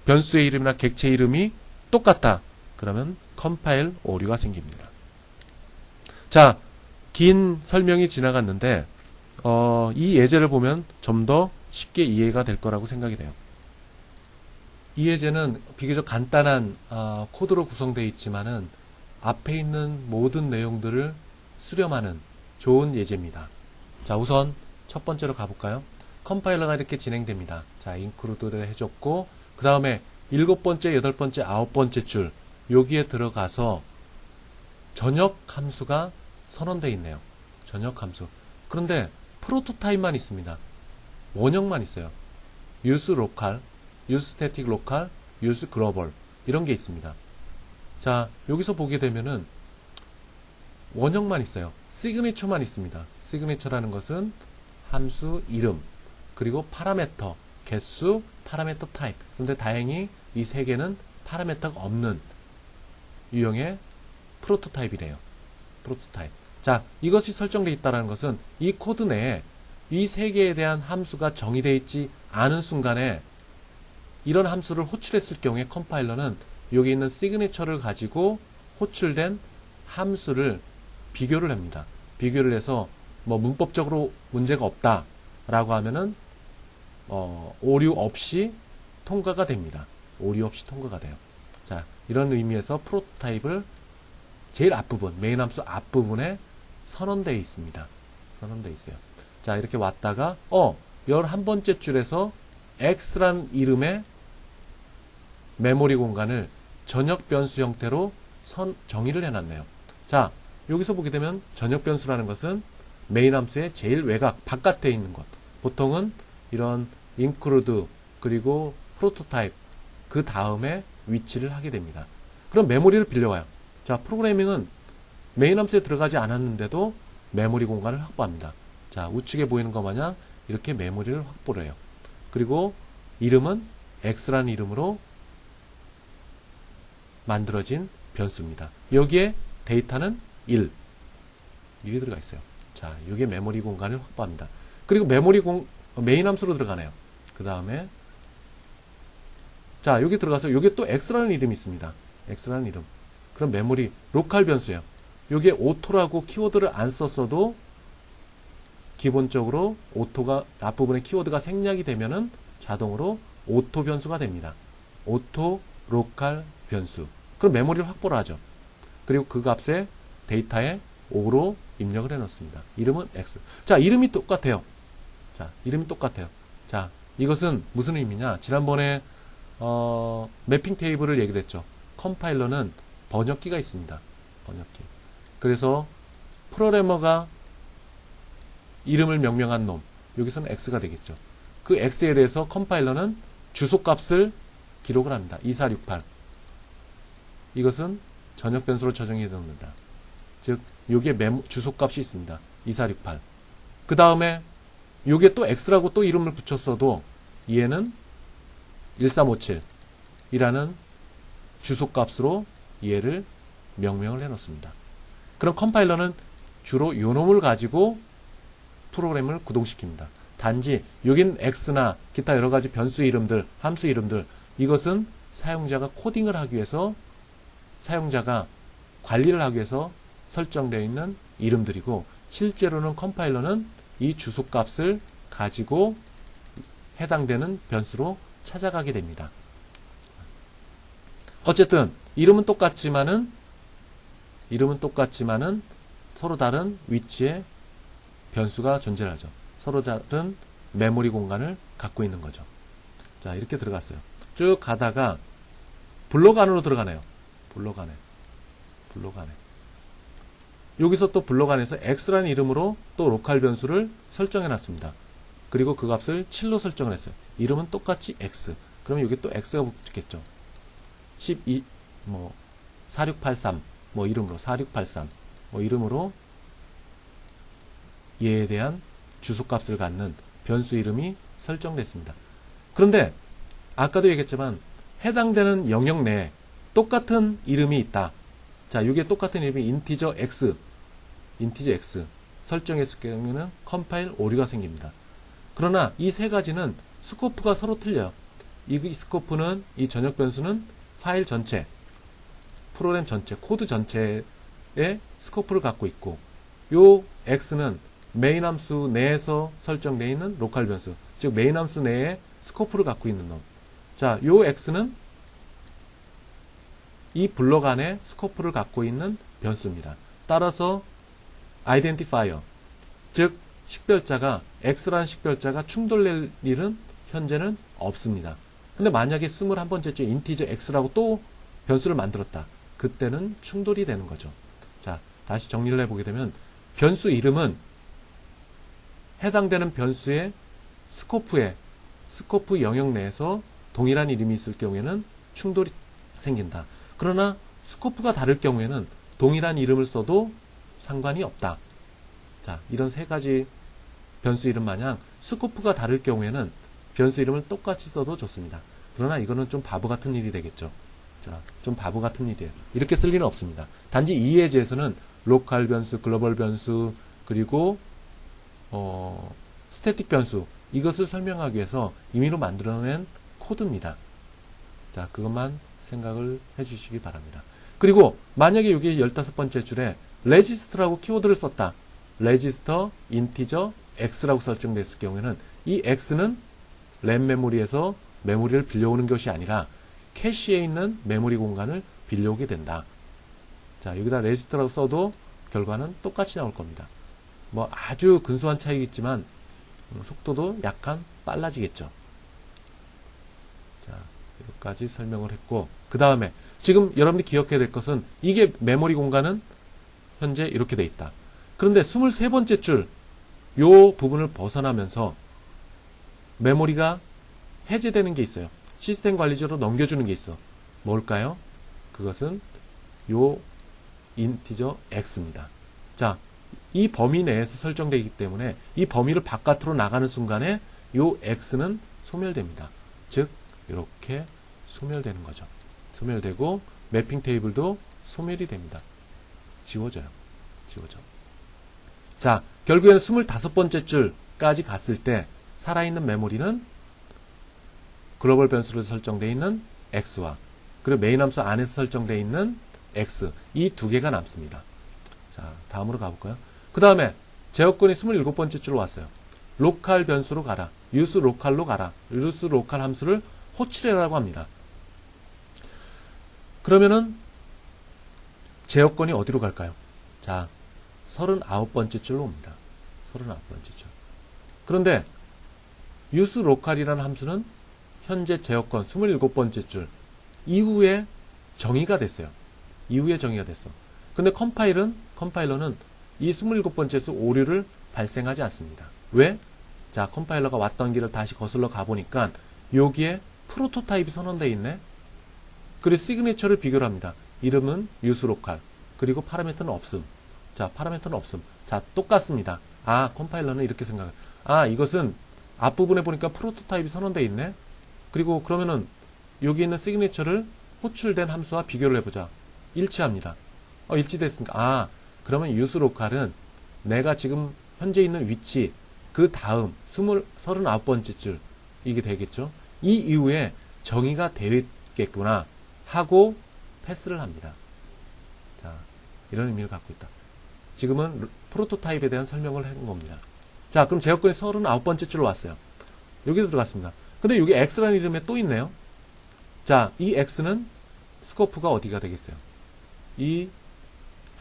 변수의 이름이나 객체 이름이 똑같다. 그러면 컴파일 오류가 생깁니다. 자, 긴 설명이 지나갔는데 이 예제를 보면 좀 더 쉽게 이해가 될 거라고 생각이 돼요. 이 예제는 비교적 간단한 코드로 구성되어 있지만은 앞에 있는 모든 내용들을 수렴하는 좋은 예제입니다. 자, 우선 첫 번째로 가볼까요? 컴파일러가 이렇게 진행됩니다. 자, 인크루드를 해줬고, 그 다음에 7번째, 8번째, 9번째 줄, 여기에 들어가서 전역 함수가 선언되어 있네요. 전역 함수. 그런데 프로토타입만 있습니다. 원형만 있어요. use local, use static local, use global 이런 게 있습니다. 자, 여기서 보게 되면은 원형만 있어요. 시그니처만 있습니다. 시그니처라는 것은 함수 이름, 그리고 파라미터, 개수, 파라미터 타입. 그런데 다행히 이 세 개는 파라미터가 없는 유형의 프로토타입이래요. 프로토타입. 자, 이것이 설정되어 있다는 것은 이 코드 내에 이 세 개에 대한 함수가 정의되어 있지 않은 순간에 이런 함수를 호출했을 경우에 컴파일러는 여기 있는 시그니처를 가지고 호출된 함수를 비교를 합니다. 비교를 해서 뭐 문법적으로 문제가 없다라고 하면은 오류 없이 통과가 됩니다. 오류 없이 통과가 돼요. 자, 이런 의미에서 프로토타입을 제일 앞부분, 메인 함수 앞부분에 선언되어 있습니다. 선언되어 있어요. 자, 이렇게 왔다가 11번째 줄에서 x라는 이름의 메모리 공간을 전역 변수 형태로 정의를 해놨네요. 자, 여기서 보게 되면 전역 변수라는 것은 메인 함수의 제일 외곽, 바깥에 있는 것. 보통은 이런 include 그리고 prototype 그 다음에 위치를 하게 됩니다. 그럼 메모리를 빌려와요. 자, 프로그래밍은 메인 함수에 들어가지 않았는데도 메모리 공간을 확보합니다. 자, 우측에 보이는 것 마냥 이렇게 메모리를 확보를 해요. 그리고 이름은 x라는 이름으로 만들어진 변수입니다. 여기에 데이터는 1. 1이 들어가 있어요. 자, 이게 메모리 공간을 확보합니다. 그리고 메인 함수로 들어가네요. 그 다음에 자, 여기 들어가서 여기 또 x라는 이름이 있습니다. x라는 이름. 그럼 메모리 로컬 변수예요. 여기에 오토라고 키워드를 안 썼어도 기본적으로 오토가 앞부분에 키워드가 생략이 되면은 자동으로 오토 변수가 됩니다. 오토 로컬 변수. 그럼 메모리를 확보를 하죠. 그리고 그 값에 데이터에 5로 입력을 해 놓습니다. 이름은 x. 자, 이름이 똑같아요. 자, 이름이 똑같아요. 자, 이것은 무슨 의미냐? 지난번에 매핑 테이블을 얘기를 했죠. 컴파일러는 번역기가 있습니다. 번역기. 그래서 프로그래머가 이름을 명명한 놈, 여기서는 x가 되겠죠. 그 x에 대해서 컴파일러는 주소값을 기록을 합니다. 2468. 이것은 전역 변수로 저장해 놓는다. 즉, 요게 주소값이 있습니다. 2468. 그 다음에 요게 또 x라고 또 이름을 붙였어도 얘는 1357이라는 주소값으로 얘를 명명을 해 놓습니다. 그럼 컴파일러는 주로 요 놈을 가지고 프로그램을 구동시킵니다. 단지 여긴 x나 기타 여러 가지 변수 이름들, 함수 이름들, 이것은 사용자가 코딩을 하기 위해서 사용자가 관리를 하기 위해서 설정되어 있는 이름들이고, 실제로는 컴파일러는 이 주소값을 가지고 해당되는 변수로 찾아가게 됩니다. 어쨌든 이름은 똑같지만은 서로 다른 위치에 변수가 존재하죠. 서로 다른 메모리 공간을 갖고 있는 거죠. 자, 이렇게 들어갔어요. 쭉 가다가 블록 안으로 들어가네요. 블록 안에. 여기서 또 블록 안에서 x라는 이름으로 또 로컬 변수를 설정해 놨습니다. 그리고 그 값을 7로 설정을 했어요. 이름은 똑같이 x. 그러면 여기 또 x가 붙겠죠. 4683 이름으로 4683 이름으로 얘에 대한 주소값을 갖는 변수 이름이 설정됐습니다. 그런데 아까도 얘기했지만 해당되는 영역 내에 똑같은 이름이 있다. 자, 이게 똑같은 이름이 인티저 x 설정했을 경우에는 컴파일 오류가 생깁니다. 그러나 이 세 가지는 스코프가 서로 틀려요. 이 스코프는, 이 전역 변수는 파일 전체, 프로그램 전체, 코드 전체의 스코프를 갖고 있고, 요 x는 메인 함수 내에서 설정되어 있는 로컬 변수, 즉 메인 함수 내에 스코프를 갖고 있는 놈. 자, 요 x는 이 블록 안에 스코프를 갖고 있는 변수입니다. 따라서 아이덴티파이어, 즉 식별자가 x라는 식별자가 충돌될 일은 현재는 없습니다. 근데 만약에 21번째째 인티저 x라고 또 변수를 만들었다. 그때는 충돌이 되는 거죠. 자, 다시 정리를 해보게 되면 변수 이름은 해당되는 변수의 스코프 영역 내에서 동일한 이름이 있을 경우에는 충돌이 생긴다. 그러나 스코프가 다를 경우에는 동일한 이름을 써도 상관이 없다. 자, 이런 세 가지 변수 이름 마냥 스코프가 다를 경우에는 변수 이름을 똑같이 써도 좋습니다. 그러나 이거는 좀 바보 같은 일이 되겠죠. 자, 좀 바보 같은 일이에요. 이렇게 쓸 리는 없습니다. 단지 이해제에서는 로컬 변수, 글로벌 변수, 그리고 스태틱 변수, 이것을 설명하기 위해서 임의로 만들어낸 코드입니다. 자, 그것만 생각을 해주시기 바랍니다. 그리고 만약에 여기 15번째 줄에 레지스터라고 키워드를 썼다. 레지스터 인티저 x라고 설정됐을 경우에는 이 x는 램 메모리에서 메모리를 빌려오는 것이 아니라 캐시에 있는 메모리 공간을 빌려오게 된다. 자, 여기다 레지스터라고 써도 결과는 똑같이 나올 겁니다. 아주 근소한 차이겠지만 속도도 약간 빨라지겠죠. 여기까지 설명을 했고, 그 다음에 지금 여러분들이 기억해야 될 것은 이게 메모리 공간은 현재 이렇게 돼 있다. 그런데 23번째 줄 요 부분을 벗어나면서 메모리가 해제되는 게 있어요. 시스템 관리자로 넘겨주는 게 있어. 뭘까요? 그것은 요 인티저 x입니다. 자, 이 범위 내에서 설정되기 때문에 이 범위를 바깥으로 나가는 순간에 요 x는 소멸됩니다. 즉 이렇게 소멸되는 거죠. 소멸되고 매핑 테이블도 소멸이 됩니다. 지워져요. 지워져. 자, 결국에는 25번째 줄까지 갔을 때 살아있는 메모리는 글로벌 변수로 설정되어 있는 x와 그리고 메인 함수 안에서 설정되어 있는 x, 이 두 개가 남습니다. 자, 다음으로 가볼까요? 그 다음에 제어권이 27번째 줄로 왔어요. 로컬 변수로 가라. use 로컬로 가라. use 로컬 함수를 호출해라고 합니다. 그러면은 제어권이 어디로 갈까요? 자, 39번째 줄로 옵니다. 39번째 줄. 그런데 use 로컬이라는 함수는 현재 제어권 27번째 줄 이후에 정의가 됐어요. 이후에 정의가 됐어. 근데 컴파일러는 이 27번째에서 오류를 발생하지 않습니다. 왜? 자, 컴파일러가 왔던 길을 다시 거슬러 가보니까 여기에 프로토타입이 선언되어 있네. 그리고 시그니처를 비교를 합니다. 이름은 use 로컬. 그리고 파라미터는 없음. 자, 파라미터는 없음. 자, 똑같습니다. 아, 컴파일러는 이렇게 생각해요. 아, 이것은 앞부분에 보니까 프로토타입이 선언되어 있네. 그리고 그러면은 여기 있는 시그니처를 호출된 함수와 비교를 해보자. 일치합니다. 일치됐으니까. 아, 그러면 use 로컬은 내가 지금 현재 있는 위치, 그 다음 39번째 줄, 이게 되겠죠. 이 이후에 정의가 되겠구나 하고 패스를 합니다. 자, 이런 의미를 갖고 있다. 지금은 프로토타입에 대한 설명을 한 겁니다. 자, 그럼 제어권이 39번째 줄로 왔어요. 여기도 들어갔습니다. 근데 여기 x라는 이름에 또 있네요. 자, 이 x는 스코프가 어디가 되겠어요? 이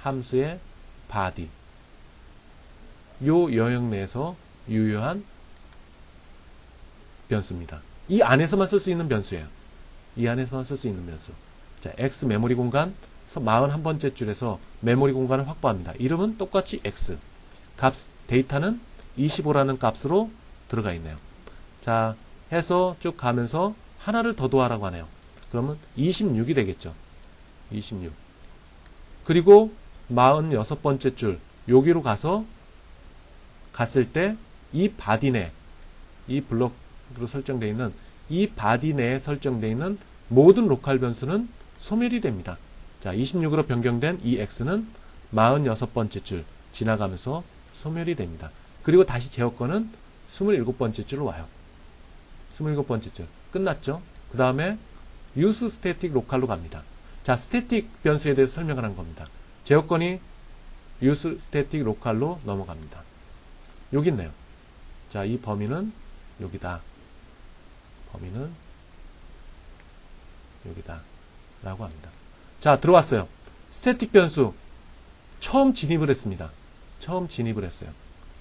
함수의 body. 요 영역 내에서 유효한 변수입니다. 이 안에서만 쓸 수 있는 변수예요. 이 안에서만 쓸 수 있는 변수. 자, x 메모리 공간 41번째 줄에서 메모리 공간을 확보합니다. 이름은 똑같이 x. 데이터는 25라는 값으로 들어가 있네요. 자, 해서 쭉 가면서 하나를 더 더하라고 하네요. 그러면 26이 되겠죠. 26. 그리고 46번째 줄 여기로 갔을 때 이 바디 내, 이 블록으로 설정되어 있는 이 바디 내에 설정되어 있는 모든 로컬 변수는 소멸이 됩니다. 자, 26으로 변경된 이 x는 46번째 줄 지나가면서 소멸이 됩니다. 그리고 다시 제어권은 27번째 줄로 와요. 27번째 줄 끝났죠? 그 다음에 use static local로 갑니다. 자, 스태틱 변수에 대해서 설명을 한 겁니다. 제어권이 use static local로 넘어갑니다. 여기 있네요. 자, 이 범위는 여기다. 범위는 여기다. 라고 합니다. 자, 들어왔어요. 스태틱 변수. 처음 진입을 했습니다. 처음 진입을 했어요.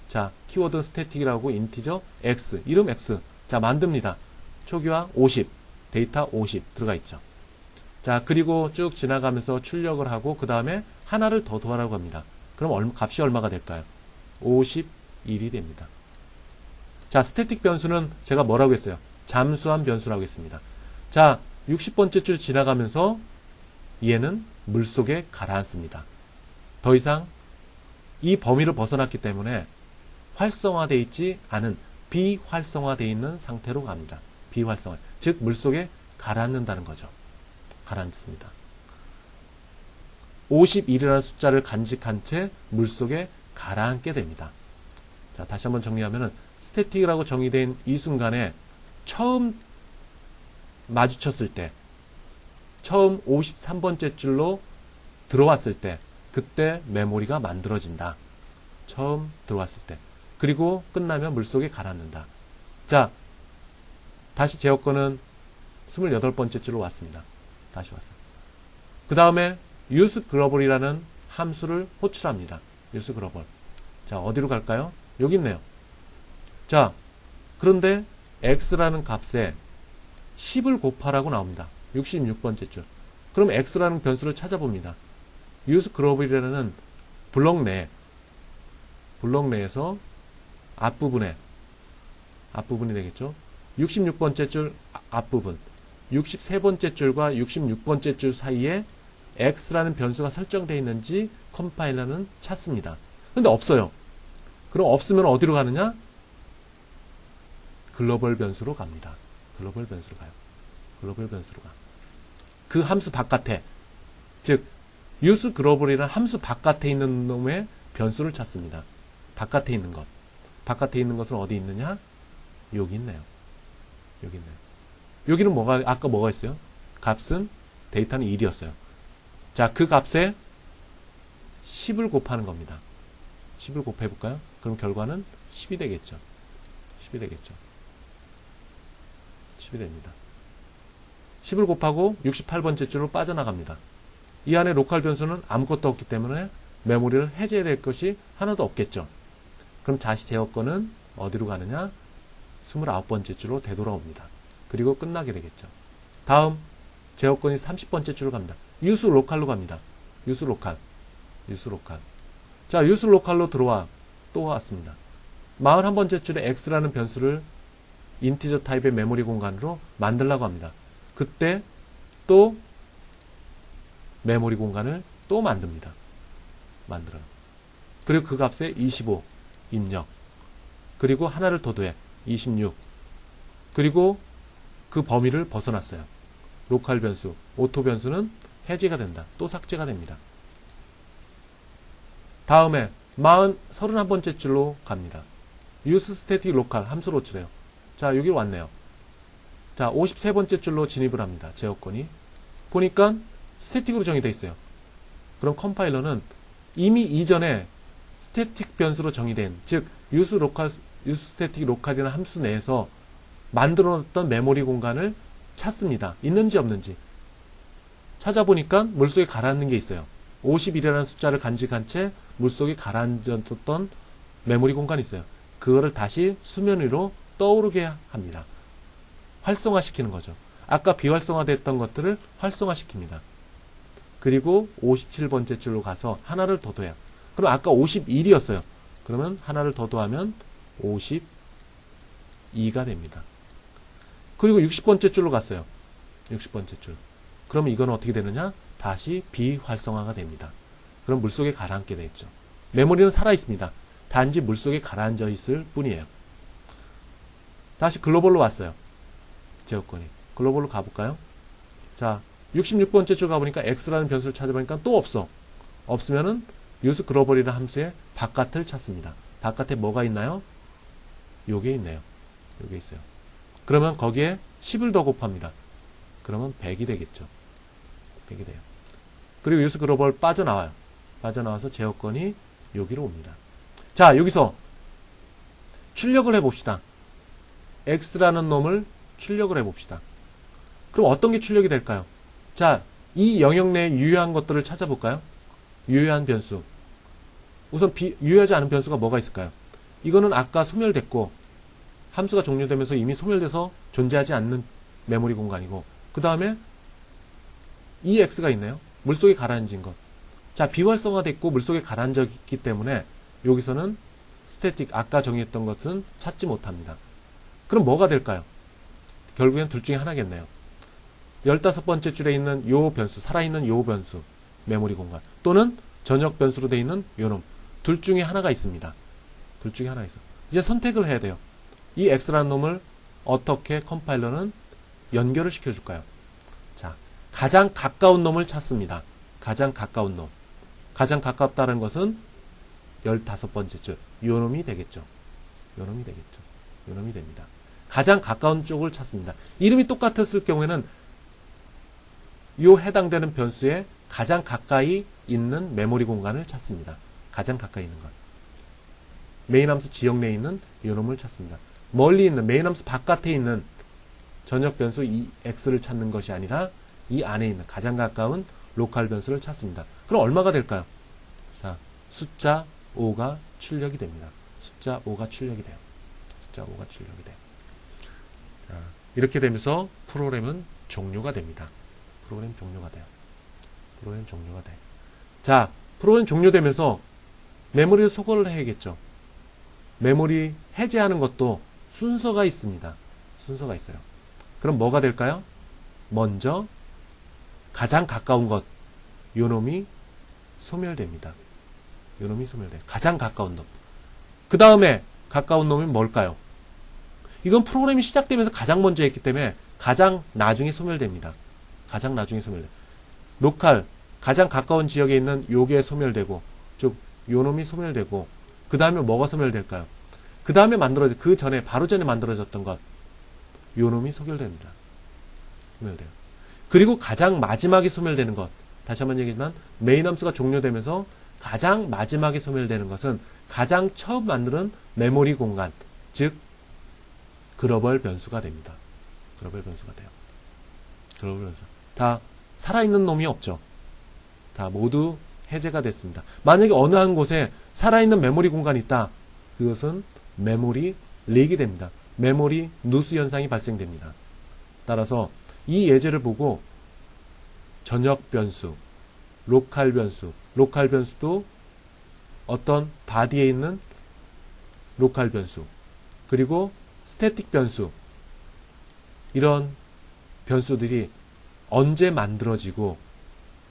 자, 키워드 스태틱이라고 인티저 x, 이름 x. 자, 만듭니다. 초기화 50, 데이터 50 들어가 있죠. 자, 그리고 쭉 지나가면서 출력을 하고 그 다음에 하나를 더 더하라고 합니다. 그럼 값이 얼마가 될까요? 51이 됩니다. 자, 스태틱 변수는 제가 뭐라고 했어요? 잠수한 변수라고 했습니다. 자, 60번째 줄 지나가면서 얘는 물속에 가라앉습니다. 더 이상 이 범위를 벗어났기 때문에 활성화되어 있지 않은 비활성화되어 있는 상태로 갑니다. 비활성화. 즉 물속에 가라앉는다는 거죠. 가라앉습니다. 51이라는 숫자를 간직한 채 물속에 가라앉게 됩니다. 자, 다시 한번 정리하면은 스태틱이라고 정의된 이 순간에 처음 마주쳤을 때, 처음 53번째 줄로 들어왔을 때, 그때 메모리가 만들어진다. 처음 들어왔을 때. 그리고 끝나면 물속에 가라앉는다. 자, 다시 제어권은 28번째 줄로 왔습니다. 다시 왔어요. 그 다음에 use global이라는 함수를 호출합니다. use global. 자, 어디로 갈까요? 여기 있네요. 자, 그런데 x라는 값에 10을 곱하라고 나옵니다. 66번째 줄. 그럼 x라는 변수를 찾아봅니다. use global이라는 블록 내에서 앞부분이 되겠죠. 66번째 줄 앞부분, 63번째 줄과 66번째 줄 사이에 x라는 변수가 설정되어 있는지 컴파일러는 찾습니다. 근데 없어요. 그럼 없으면 어디로 가느냐? 글로벌 변수로 갑니다. 글로벌 변수로 가요. 글로벌 변수로 가. 그 함수 바깥에, 즉 use global이라는 함수 바깥에 있는 놈의 변수를 찾습니다. 바깥에 있는 것. 바깥에 있는 것은 어디 있느냐? 여기 있네요. 여기 있네요. 여기는 아까 뭐가 있어요? 값은, 데이터는 1이었어요. 자, 그 값에 10을 곱하는 겁니다. 10을 곱해볼까요? 그럼 결과는 10이 되겠죠. 10이 되겠죠. 10이 됩니다. 10을 곱하고 68번째 줄로 빠져나갑니다. 이 안에 로컬 변수는 아무것도 없기 때문에 메모리를 해제해야 될 것이 하나도 없겠죠. 그럼 다시 제어권은 어디로 가느냐? 29번째 줄로 되돌아옵니다. 그리고 끝나게 되겠죠. 다음 제어권이 30번째 줄로 갑니다. use local로 갑니다. use local. 자, use local로 또 왔습니다. 41번째 줄에 x라는 변수를 인티저 타입의 메모리 공간으로 만들려고 합니다. 그때 또 메모리 공간을 또 만듭니다. 만들어요. 그리고 그 값에 25 입력. 그리고 하나를 더 더해 26. 그리고 그 범위를 벗어났어요. 로컬 변수, 오토 변수는 해제가 된다. 또 삭제가 됩니다. 다음에 31번째 줄로 갑니다. use static local 함수로 치래요. 자, 여기 왔네요. 자, 53번째 줄로 진입을 합니다. 제어권이. 보니까 스태틱으로 정의되어 있어요. 그럼 컴파일러는 이미 이전에 스태틱 변수로 정의된, 즉 use static local이라는 함수 내에서 만들어놨던 메모리 공간을 찾습니다. 있는지 없는지. 찾아보니까 물속에 가라앉는 게 있어요. 51이라는 숫자를 간직한 채 물속에 가라앉았던 메모리 공간이 있어요. 그거를 다시 수면 위로 떠오르게 합니다. 활성화시키는 거죠. 아까 비활성화됐던 것들을 활성화시킵니다. 그리고 57번째 줄로 가서 하나를 더 더해요. 그럼 아까 51이었어요. 그러면 하나를 더 더하면 52가 됩니다. 그리고 60번째 줄로 갔어요. 60번째 줄. 그러면 이건 어떻게 되느냐? 다시 비활성화가 됩니다. 그럼 물속에 가라앉게 되겠죠. 메모리는 살아있습니다. 단지 물속에 가라앉아 있을 뿐이에요. 다시 글로벌로 왔어요. 제어권이. 글로벌로 가볼까요? 자, 66번째 줄 가보니까 x라는 변수를 찾아보니까 또 없어. 없으면은 use global이라는 함수의 바깥을 찾습니다. 바깥에 뭐가 있나요? 요게 있네요. 요게 있어요. 그러면 거기에 10을 더 곱합니다. 그러면 100이 되겠죠. 100이 돼요. 그리고 use global 빠져나와요. 빠져나와서 제어권이 여기로 옵니다. 자, 여기서 출력을 해봅시다. x라는 놈을 출력을 해봅시다. 그럼 어떤 게 출력이 될까요? 자, 이 영역 내에 유효한 것들을 찾아볼까요? 유효한 변수. 우선 유효하지 않은 변수가 뭐가 있을까요? 이거는 아까 소멸됐고 함수가 종료되면서 이미 소멸돼서 존재하지 않는 메모리 공간이고, 그 다음에 EX가 있네요. 물속에 가라앉은 것. 자, 비활성화됐고 물속에 가라앉았기 때문에 여기서는 스태틱, 아까 정의했던 것은 찾지 못합니다. 그럼 뭐가 될까요? 결국엔 둘 중에 하나겠네요. 15번째 줄에 있는 요 변수, 살아있는 요 변수, 메모리 공간, 또는 전역 변수로 되어 있는 요 놈. 둘 중에 하나가 있습니다. 둘 중에 하나 있어. 이제 선택을 해야 돼요. 이 x라는 놈을 어떻게 컴파일러는 연결을 시켜줄까요? 자, 가장 가까운 놈을 찾습니다. 가장 가까운 놈. 가장 가깝다는 것은 15번째 줄. 요 놈이 되겠죠. 요 놈이 되겠죠. 요 놈이 됩니다. 가장 가까운 쪽을 찾습니다. 이름이 똑같았을 경우에는 요 해당되는 변수에 가장 가까이 있는 메모리 공간을 찾습니다. 가장 가까이 있는 것. 메인 함수 지역 내에 있는 요 놈을 찾습니다. 멀리 있는 메인 함수 바깥에 있는 전역 변수 이 x를 찾는 것이 아니라 이 안에 있는 가장 가까운 로컬 변수를 찾습니다. 그럼 얼마가 될까요? 자, 숫자 5가 출력이 됩니다. 숫자 5가 출력이 돼요. 숫자 5가 출력이 돼요. 자, 이렇게 되면서 프로그램은 종료가 됩니다. 프로그램 종료가 돼요. 프로그램 종료가 돼요. 자, 프로그램 종료되면서 메모리를 소거를 해야겠죠. 메모리 해제하는 것도 순서가 있습니다. 순서가 있어요. 그럼 뭐가 될까요? 먼저 가장 가까운 것, 요놈이 소멸됩니다. 요놈이 소멸돼요. 가장 가까운 놈. 그 다음에 가까운 놈이 뭘까요? 이건 프로그램이 시작되면서 가장 먼저 했기 때문에 가장 나중에 소멸됩니다. 가장 나중에 소멸돼요. 로컬, 가장 가까운 지역에 있는 요게 소멸되고, 즉 요놈이 소멸되고, 그 다음에 뭐가 소멸될까요? 그 다음에 그 전에, 바로 전에 만들어졌던 것, 요놈이 소멸됩니다. 소멸돼요. 그리고 가장 마지막에 소멸되는 것, 다시 한번 얘기하지만 메인 함수가 종료되면서 가장 마지막에 소멸되는 것은 가장 처음 만드는 메모리 공간, 즉 글로벌 변수가 됩니다. 글로벌 변수가 돼요. 글로벌 변수. 다 살아있는 놈이 없죠. 다 모두 해제가 됐습니다. 만약에 어느 한 곳에 살아있는 메모리 공간이 있다. 그것은 메모리 릭이 됩니다. 메모리 누수 현상이 발생됩니다. 따라서 이 예제를 보고 전역 변수, 로컬 변수도 어떤 바디에 있는 로컬 변수, 그리고 스태틱 변수, 이런 변수들이 언제 만들어지고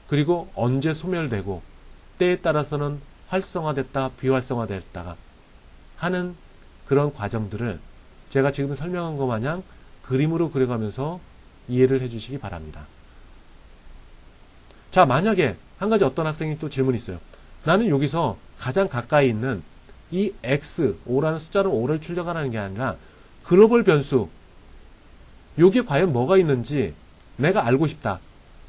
그리고 언제 소멸되고 때에 따라서는 활성화됐다 비활성화됐다가 하는 그런 과정들을 제가 지금 설명한 것 마냥 그림으로 그려가면서 이해를 해주시기 바랍니다. 자, 만약에 한 가지 어떤 학생이 또 질문이 있어요. 나는 여기서 가장 가까이 있는 이 x, 5라는 숫자로 5를 출력하라는 게 아니라 글로벌 변수, 여기에 과연 뭐가 있는지 내가 알고 싶다.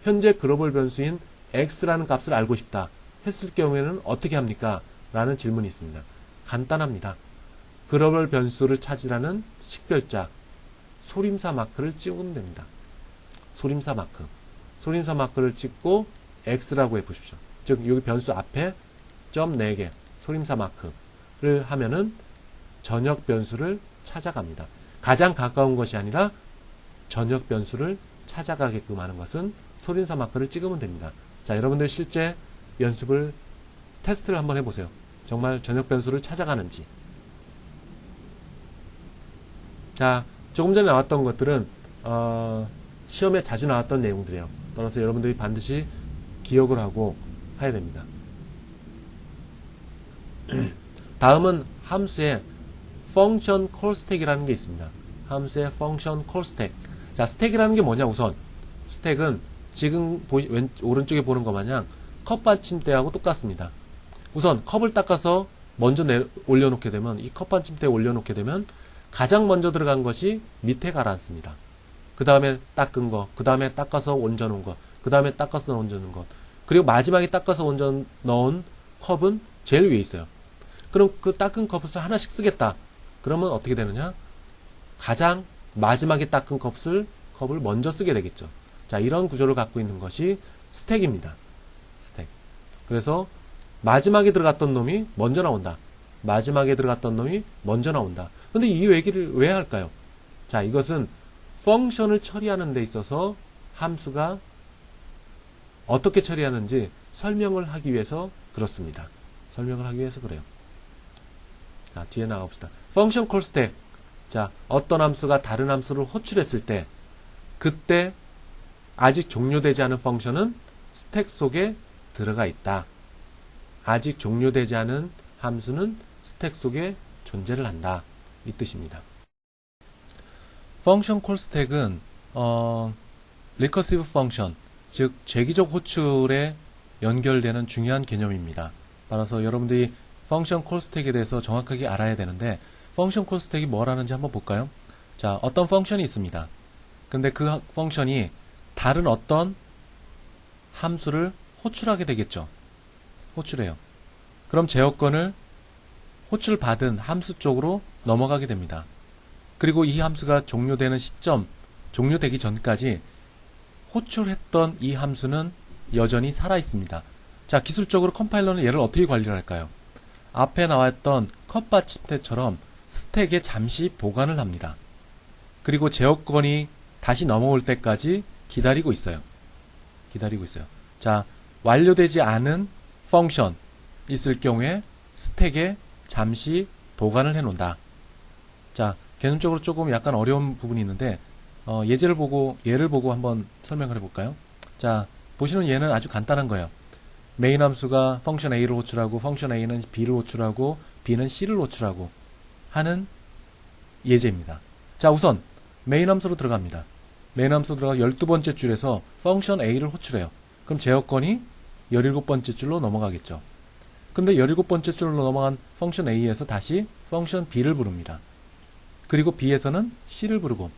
현재 글로벌 변수인 x라는 값을 알고 싶다 했을 경우에는 어떻게 합니까? 라는 질문이 있습니다. 간단합니다. 글로벌 변수를 찾으라는 식별자, 소림사 마크를 찍으면 됩니다. 소림사 마크를 찍고 x라고 해보십시오. 즉 여기 변수 앞에 점 4개 소림사 마크를 하면은 전역 변수를 찾아갑니다. 가장 가까운 것이 아니라 전역 변수를 찾아가게끔 하는 것은 소림사 마크를 찍으면 됩니다. 자, 여러분들 실제 연습을 테스트를 한번 해보세요. 정말 전역 변수를 찾아가는지. 자, 조금 전에 나왔던 것들은 시험에 자주 나왔던 내용들이에요. 따라서 여러분들이 반드시 기억을 하고 해야 됩니다. 다음은 함수의 function call stack이라는 게 있습니다. 함수의 function call stack. 자, 스택이라는 게 뭐냐, 우선. 스택은 지금 오른쪽에 보는 것 마냥 컵 받침대하고 똑같습니다. 우선 컵을 닦아서 먼저 올려놓게 되면, 이 컵 받침대에 올려놓게 되면 가장 먼저 들어간 것이 밑에 가라앉습니다. 그 다음에 닦은 거, 그 다음에 닦아서 얹어놓은 거, 그 다음에 닦아서 얹어놓은 것, 그리고 마지막에 닦아서 얹어 넣은 컵은 제일 위에 있어요. 그럼 그 닦은 컵을 하나씩 쓰겠다. 그러면 어떻게 되느냐? 가장 마지막에 닦은 컵을 먼저 쓰게 되겠죠. 자, 이런 구조를 갖고 있는 것이 스택입니다. 스택. 그래서 마지막에 들어갔던 놈이 먼저 나온다. 마지막에 들어갔던 놈이 먼저 나온다. 근데 이 얘기를 왜 할까요? 자, 이것은 펑션을 처리하는 데 있어서 함수가 어떻게 처리하는지 설명을 하기 위해서 그렇습니다. 설명을 하기 위해서 그래요. 자, 뒤에 나가봅시다. function call stack. 자, 어떤 함수가 다른 함수를 호출했을 때 그때 아직 종료되지 않은 펑션은 스택 속에 들어가 있다. 아직 종료되지 않은 함수는 스택 속에 존재를 한다. 이 뜻입니다. function call stack은 recursive function, 즉 재기적 호출에 연결되는 중요한 개념입니다. 따라서 여러분들이 function call stack에 대해서 정확하게 알아야 되는데, function call stack이 뭐라는지 한번 볼까요? 자, 어떤 펑션이 있습니다. 근데 그 펑션이 다른 어떤 함수를 호출하게 되겠죠. 호출해요. 그럼 제어권을 호출받은 함수 쪽으로 넘어가게 됩니다. 그리고 이 함수가 종료되는 시점, 종료되기 전까지 호출했던 이 함수는 여전히 살아있습니다. 자, 기술적으로 컴파일러는 얘를 어떻게 관리를 할까요? 앞에 나왔던 컵 받침대처럼 스택에 잠시 보관을 합니다. 그리고 제어권이 다시 넘어올 때까지 기다리고 있어요. 자, 완료되지 않은 펑션 있을 경우에 스택에 잠시 보관을 해 놓는다. 자, 개념적으로 조금 약간 어려운 부분이 있는데 예를 보고 한번 설명을 해볼까요? 자, 보시는 예는 아주 간단한 거예요. 메인 함수가 펑션 A를 호출하고 펑션 A는 B를 호출하고 B는 C를 호출하고 하는 예제입니다. 자, 우선 메인 함수로 들어갑니다. 메인 함수로 들어가 12번째 줄에서 펑션 A를 호출해요. 그럼 제어권이 17번째 줄로 넘어가겠죠. 근데 17번째 줄로 넘어간 펑션 A에서 다시 펑션 B를 부릅니다. 그리고 B에서는 C를 부르고,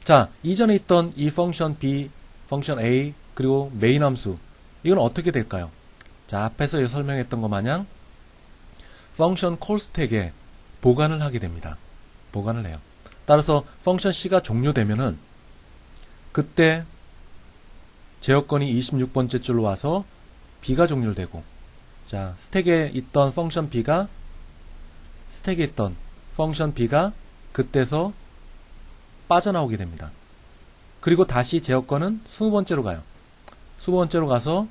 자, 이전에 있던 이 펑션 B, 펑션 A, 그리고 메인 함수, 이건 어떻게 될까요? 자, 앞에서 설명했던 것 마냥 펑션 콜스택에 보관을 하게 됩니다. 보관을 해요. 따라서 펑션 C가 종료되면은 그때 제어권이 26번째 줄로 와서 B가 종료되고, 자, 스택에 있던 펑션 B가 그때서 빠져나오게 됩니다. 그리고 다시 제어권은 20번째로 가요. 20번째로 가서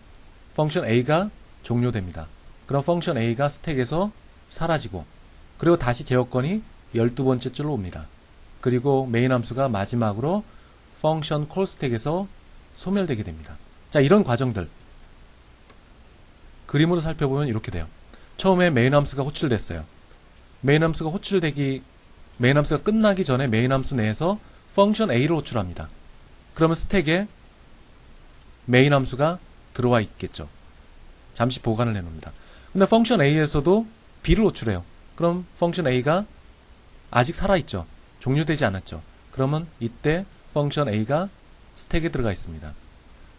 펑션 A가 종료됩니다. 그럼 펑션 A가 스택에서 사라지고, 그리고 다시 제어권이 12번째 줄로 옵니다. 그리고 메인 함수가 마지막으로 펑션 콜스택에서 소멸되게 됩니다. 자, 이런 과정들 그림으로 살펴보면 이렇게 돼요. 처음에 메인 함수가 호출됐어요. 메인 함수가 끝나기 전에 메인 함수 내에서 펑션 A를 호출합니다. 그러면 스택에 메인 함수가 들어와 있겠죠. 잠시 보관을 해놓습니다. 근데 펑션 A에서도 B를 호출해요. 그럼 펑션 A가 아직 살아있죠. 종료되지 않았죠. 그러면 이때 펑션 A가 스택에 들어가 있습니다.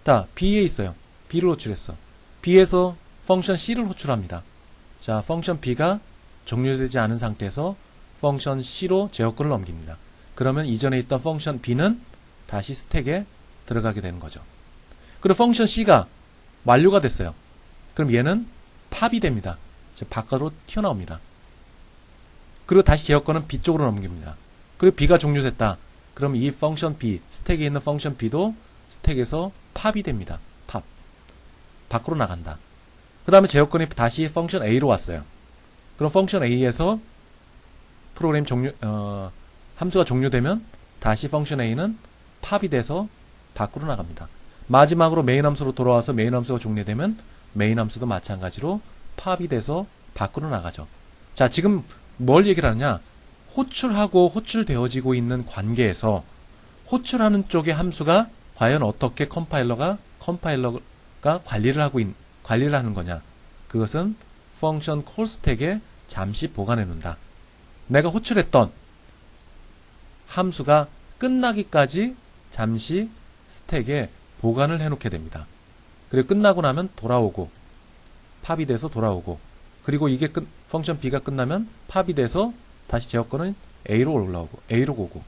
자, B에 있어요. B를 호출했어. B에서 펑션 C를 호출합니다. 자, 펑션 B가 종료되지 않은 상태에서 펑션 C로 제어권을 넘깁니다. 그러면 이전에 있던 펑션 B는 다시 스택에 들어가게 되는 거죠. 그리고 펑션 C가 완료가 됐어요. 그럼 얘는 팝이 됩니다. 바깥으로 튀어나옵니다. 그리고 다시 제어권은 B 쪽으로 넘깁니다. 그리고 B가 종료됐다. 그럼 이 펑션 B, 스택에 있는 펑션 B도 스택에서 팝이 됩니다. 팝. 밖으로 나간다. 그 다음에 제어권이 다시 펑션 A로 왔어요. 그럼 펑션 A에서 프로그램 함수가 종료되면 다시 펑션 A는 팝이 돼서 밖으로 나갑니다. 마지막으로 메인 함수로 돌아와서 메인 함수가 종료되면 메인 함수도 마찬가지로 팝이 돼서 밖으로 나가죠. 자, 지금 뭘 얘기를 하느냐? 호출하고 호출되어지고 있는 관계에서 호출하는 쪽의 함수가 과연 어떻게 컴파일러가 관리를 하는 거냐? 그것은 펑션 콜스택에 잠시 보관해 놓는다. 내가 호출했던 함수가 끝나기까지 잠시 스택에 보관을 해놓게 됩니다. 그리고 끝나고 나면 돌아오고, 팝이 돼서 돌아오고, 그리고 이게 펑션 B가 끝나면 팝이 돼서 다시 제어권은 A로 오고,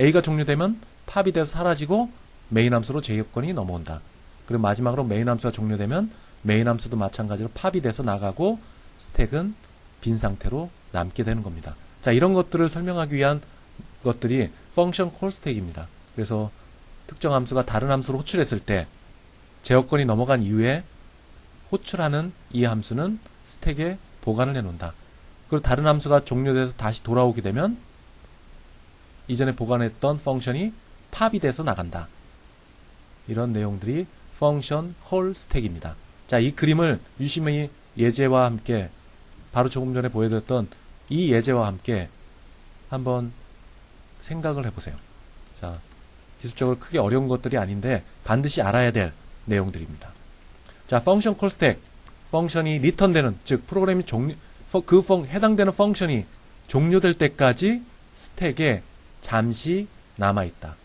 A가 종료되면 팝이 돼서 사라지고 메인 함수로 제어권이 넘어온다. 그리고 마지막으로 메인 함수가 종료되면 메인 함수도 마찬가지로 팝이 돼서 나가고 스택은 빈 상태로 남게 되는 겁니다. 자, 이런 것들을 설명하기 위한 것들이 펑션 콜스택입니다. 그래서 특정 함수가 다른 함수로 호출했을 때 제어권이 넘어간 이후에 호출하는 이 함수는 스택에 보관을 해놓는다. 그리고 다른 함수가 종료돼서 다시 돌아오게 되면 이전에 보관했던 펑션이 팝이 돼서 나간다. 이런 내용들이 펑션 콜 스택입니다. 자, 이 그림을 유심히 예제와 함께, 바로 조금 전에 보여드렸던 이 예제와 함께 한번 생각을 해보세요. 자, 기술적으로 크게 어려운 것들이 아닌데 반드시 알아야 될 내용들입니다. 자, 펑션 콜 스택, 펑션이 리턴되는, 즉 프로그램이 해당되는 펑션이 종료될 때까지 스택에 잠시 남아있다.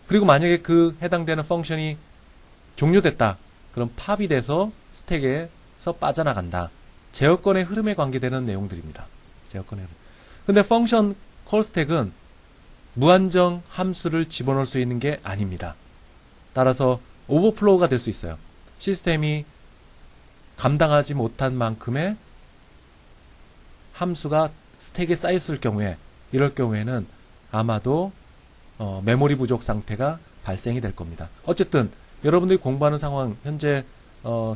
그리고 만약에 그 해당되는 펑션이 종료됐다. 그럼 팝이 돼서 스택에서 빠져나간다. 제어권의 흐름에 관계되는 내용들입니다. 제어권의 흐름. 근데 펑션 콜 스택은 무한정 함수를 집어넣을 수 있는 게 아닙니다. 따라서 오버플로우가 될 수 있어요. 시스템이 감당하지 못한 만큼의 함수가 스택에 쌓였을 경우에, 이럴 경우에는 아마도 메모리 부족 상태가 발생이 될 겁니다. 어쨌든 여러분들이 공부하는 상황 현재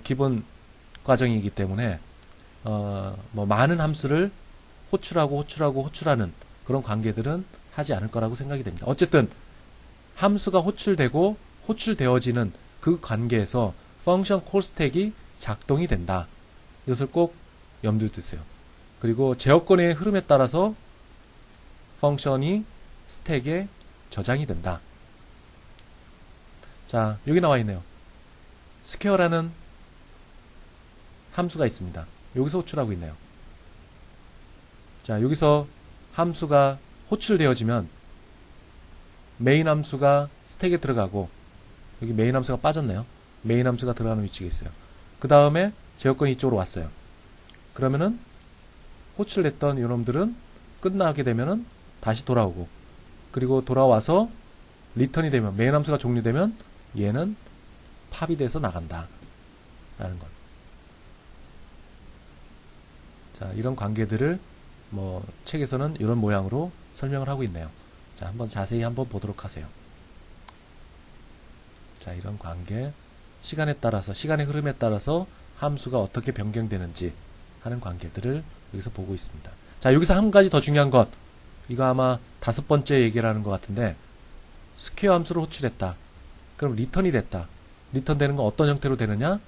기본 과정이기 때문에 뭐 많은 함수를 호출하는 그런 관계들은 하지 않을 거라고 생각이 됩니다. 어쨌든 함수가 호출되고 호출되어지는 그 관계에서 펑션 콜 스택이 작동이 된다. 이것을 꼭 염두에 두세요. 그리고 제어권의 흐름에 따라서 펑션이 스택에 저장이 된다. 자, 여기 나와 있네요. 스퀘어라는 함수가 있습니다. 여기서 호출하고 있네요. 자, 여기서 함수가 호출되어지면 메인 함수가 스택에 들어가고 여기 메인 함수가 빠졌네요. 메인 함수가 들어가는 위치가 있어요. 그 다음에 제어권이 이쪽으로 왔어요. 그러면은 호출됐던 이놈들은 끝나게 되면은 다시 돌아오고 그리고 돌아와서 리턴이 되면 메인 함수가 종료되면 얘는 팝이 돼서 나간다 라는 것. 자, 이런 관계들을 뭐 책에서는 이런 모양으로 설명을 하고 있네요. 자, 한번 자세히 한번 보도록 하세요. 자, 이런 관계, 시간에 따라서, 시간의 흐름에 따라서 함수가 어떻게 변경되는지 하는 관계들을 여기서 보고 있습니다. 자, 여기서 한 가지 더 중요한 것, 이거 아마 5번째 얘기를 하는 것 같은데, 스퀘어 함수를 호출했다. 그럼 리턴이 됐다. 리턴되는 건 어떤 형태로 되느냐?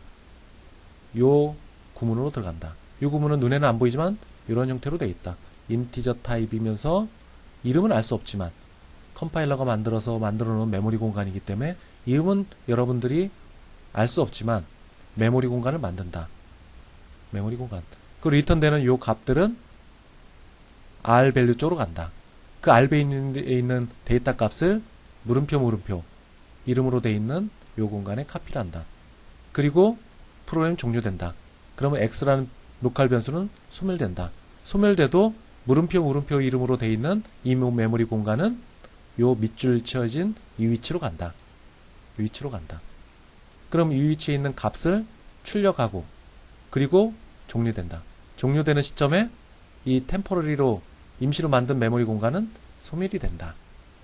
요 구문으로 들어간다. 이 구문은 눈에는 안 보이지만 이런 형태로 되어 있다. 인티저 타입이면서 이름은 알 수 없지만 컴파일러가 만들어 놓은 메모리 공간이기 때문에 이름은 여러분들이 알 수 없지만 메모리 공간을 만든다. 메모리 공간. 그 리턴되는 이 값들은 R 밸류 쪽으로 간다. 그 R 밸류에 있는 데이터 값을 물음표 이름으로 되어 있는 이 공간에 카피를 한다. 그리고 프로그램이 종료된다. 그러면 X라는 로컬 변수는 소멸된다. 소멸돼도 물음표 이름으로 되어 있는 이 메모리 공간은 요 밑줄 치어진 이 위치로 간다. 이 위치로 간다. 그럼 이 위치에 있는 값을 출력하고 그리고 종료된다. 종료되는 시점에 이 템포러리로 임시로 만든 메모리 공간은 소멸이 된다.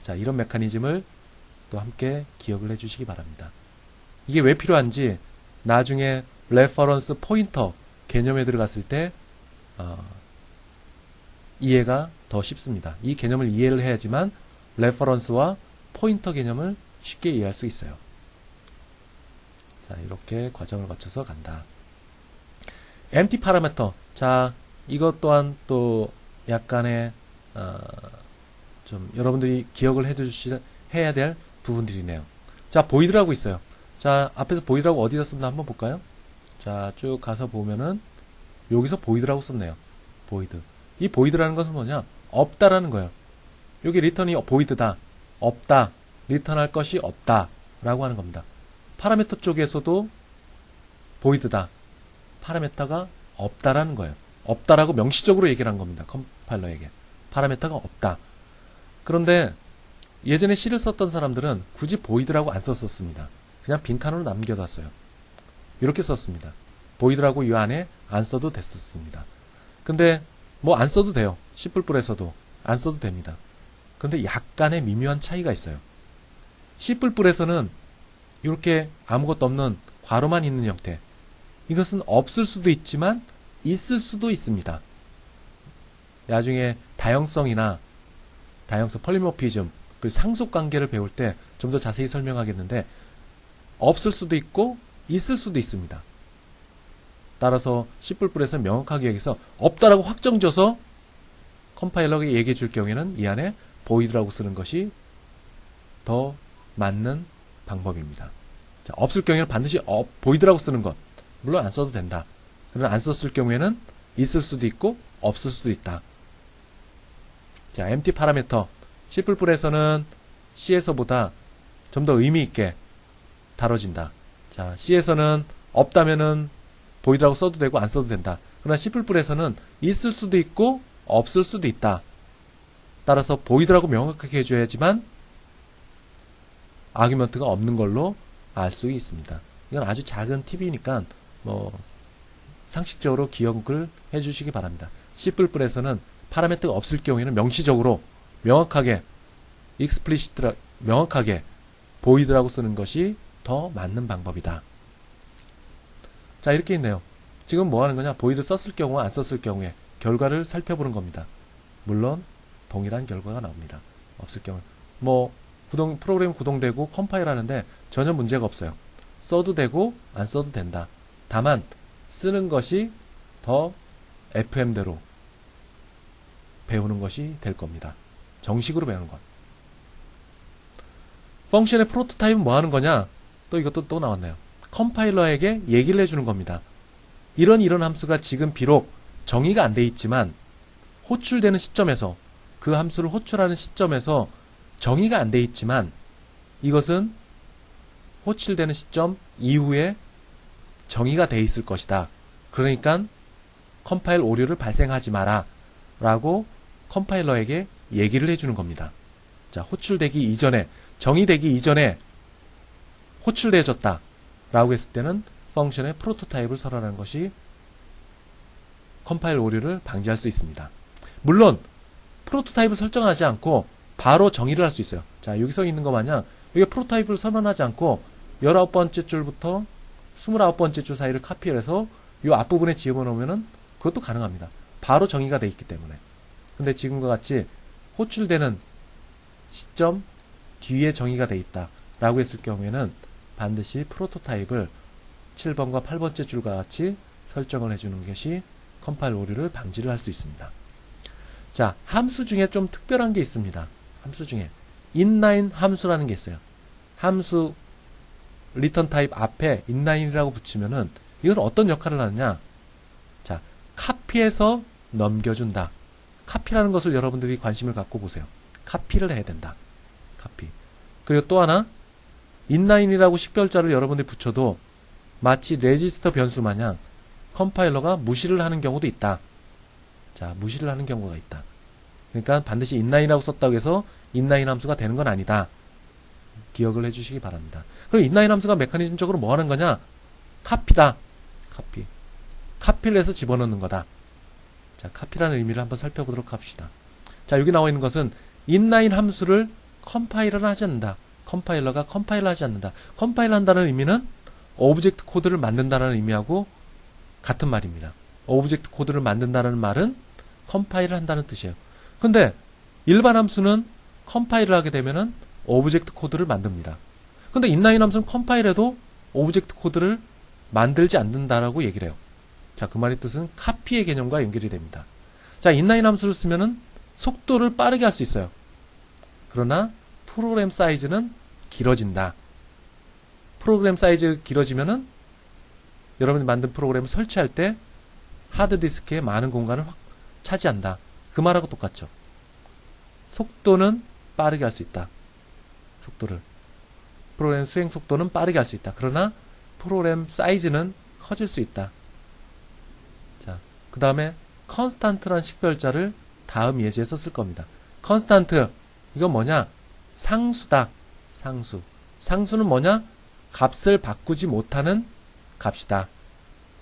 자, 이런 메커니즘을 또 함께 기억을 해주시기 바랍니다. 이게 왜 필요한지 나중에 레퍼런스 포인터 개념에 들어갔을 때 이해가 더 쉽습니다. 이 개념을 이해를 해야지만 레퍼런스와 포인터 개념을 쉽게 이해할 수 있어요. 자, 이렇게 과정을 거쳐서 간다. empty 파라미터. 자, 이것 또한 또 약간의 좀 여러분들이 기억을 해야 될 부분들이네요. 자, 보이드라고 있어요. 자, 앞에서 보이드라고 어디다 썼나 한번 볼까요? 자, 쭉 가서 보면은 여기서 보이드라고 썼네요. 보이드. 이 보이드라는 것은 뭐냐? 없다라는 거예요. 여기 리턴이 보이드다. 없다. 리턴할 것이 없다. 라고 하는 겁니다. 파라미터 쪽에서도 보이드다. 파라미터가 없다라는 거예요. 없다라고 명시적으로 얘기를 한 겁니다. 컴파일러에게. 파라미터가 없다. 그런데 예전에 C를 썼던 사람들은 굳이 보이드라고 안 썼었습니다. 그냥 빈칸으로 남겨놨어요. 이렇게 썼습니다. 보이드라고 이 안에 안 써도 됐었습니다. 근데 뭐 안 써도 돼요. C++에서도 안 써도 됩니다. 근데 약간의 미묘한 차이가 있어요. C++에서는 이렇게 아무것도 없는 괄호만 있는 형태. 이것은 없을 수도 있지만 있을 수도 있습니다. 나중에 다형성이나 다형성 폴리모피즘 그리고 상속관계를 배울 때 좀 더 자세히 설명하겠는데 없을 수도 있고 있을 수도 있습니다. 따라서 C++에서는 명확하게 여기서 없다라고 확정져서 컴파일러가 얘기해 줄 경우에는 이 안에 void라고 쓰는 것이 더 맞는 방법입니다. 자, 없을 경우에는 반드시 void라고 쓰는 것. 물론 안 써도 된다. 그러나 안 썼을 경우에는 있을 수도 있고 없을 수도 있다. 자, empty 파라미터. C++에서는 C에서보다 좀 더 의미 있게 다뤄진다. 자, C에서는 없다면은 void라고 써도 되고 안 써도 된다. 그러나 C++에서는 있을 수도 있고 없을 수도 있다. 따라서 void라고 명확하게 해줘야지만 아규먼트가 없는 걸로 알 수 있습니다. 이건 아주 작은 팁이니까 뭐 상식적으로 기억을 해주시기 바랍니다. C++에서는 파라미터가 없을 경우에는 명시적으로 명확하게 explicit 명확하게 void라고 쓰는 것이 더 맞는 방법이다. 자, 이렇게 있네요. 지금 뭐 하는 거냐? void 썼을 경우와 안 썼을 경우에 결과를 살펴보는 겁니다. 물론 동일한 결과가 나옵니다. 없을 경우 뭐 프로그램 구동되고 컴파일 하는데 전혀 문제가 없어요. 써도 되고 안 써도 된다. 다만 쓰는 것이 더 FM대로 배우는 것이 될 겁니다. 정식으로 배우는 것. 펑션의 프로토타입은 뭐 하는 거냐? 또 이것도 또 나왔네요. 컴파일러에게 얘기를 해주는 겁니다. 이런 함수가 지금 비록 정의가 안 돼 있지만 호출되는 시점에서 그 함수를 호출하는 시점에서 정의가 안 돼 있지만 이것은 호출되는 시점 이후에 정의가 돼 있을 것이다. 그러니까 컴파일 오류를 발생하지 마라 라고 컴파일러에게 얘기를 해주는 겁니다. 자, 호출되기 이전에 정의되기 이전에 호출되어졌다 라고 했을 때는 펑션의 프로토타입을 설하는 것이 컴파일 오류를 방지할 수 있습니다. 물론 프로토타입을 설정하지 않고 바로 정의를 할 수 있어요. 자, 여기 서 있는 것 마냥 여기 프로토타입을 선언하지 않고 19번째 줄부터 29번째 줄 사이를 카피해서 이 앞부분에 집어넣으면은 그것도 가능합니다. 바로 정의가 돼 있기 때문에. 근데 지금과 같이 호출되는 시점 뒤에 정의가 돼 있다 라고 했을 경우에는 반드시 프로토타입을 7번과 8번째 줄과 같이 설정을 해주는 것이 컴파일 오류를 방지를 할 수 있습니다. 자, 함수 중에 좀 특별한 게 있습니다. 함수 중에 inline 함수라는 게 있어요. 함수 return type 앞에 inline이라고 붙이면은 이건 어떤 역할을 하느냐? 자, 카피해서 넘겨준다. 카피라는 것을 여러분들이 관심을 갖고 보세요. 카피를 해야 된다. 카피. 그리고 또 하나 inline이라고 식별자를 여러분들이 붙여도 마치 레지스터 변수 마냥 컴파일러가 무시를 하는 경우도 있다. 자, 무시를 하는 경우가 있다. 그러니까 반드시 inline이라고 썼다고 해서 inline 함수가 되는 건 아니다. 기억을 해주시기 바랍니다. 그럼 inline 함수가 메커니즘적으로 뭐 하는 거냐? 카피다. 카피. 카피를 해서 집어넣는 거다. 자, 카피라는 의미를 한번 살펴보도록 합시다. 자, 여기 나와 있는 것은 inline 함수를 컴파일러는 하지 않는다. 컴파일러가 컴파일을 하지 않는다. 컴파일 한다는 의미는 오브젝트 코드를 만든다는 의미하고 같은 말입니다. 오브젝트 코드를 만든다는 말은 컴파일을 한다는 뜻이에요. 근데 일반 함수는 컴파일을 하게 되면은 오브젝트 코드를 만듭니다. 근데 inline 함수는 컴파일해도 오브젝트 코드를 만들지 않는다라고 얘기를 해요. 자, 그 말의 뜻은 카피의 개념과 연결이 됩니다. 자, inline 함수를 쓰면은 속도를 빠르게 할 수 있어요. 그러나 프로그램 사이즈는 길어진다. 프로그램 사이즈가 길어지면은 여러분이 만든 프로그램을 설치할 때 하드디스크에 많은 공간을 차지한다. 그 말하고 똑같죠. 속도는 빠르게 할 수 있다. 속도를. 프로그램 수행 속도는 빠르게 할 수 있다. 그러나 프로그램 사이즈는 커질 수 있다. 자, 그 다음에 constant라는 식별자를 다음 예제에 썼을 겁니다. constant, 이건 뭐냐? 상수다. 상수. 상수는 뭐냐? 값을 바꾸지 못하는 값이다.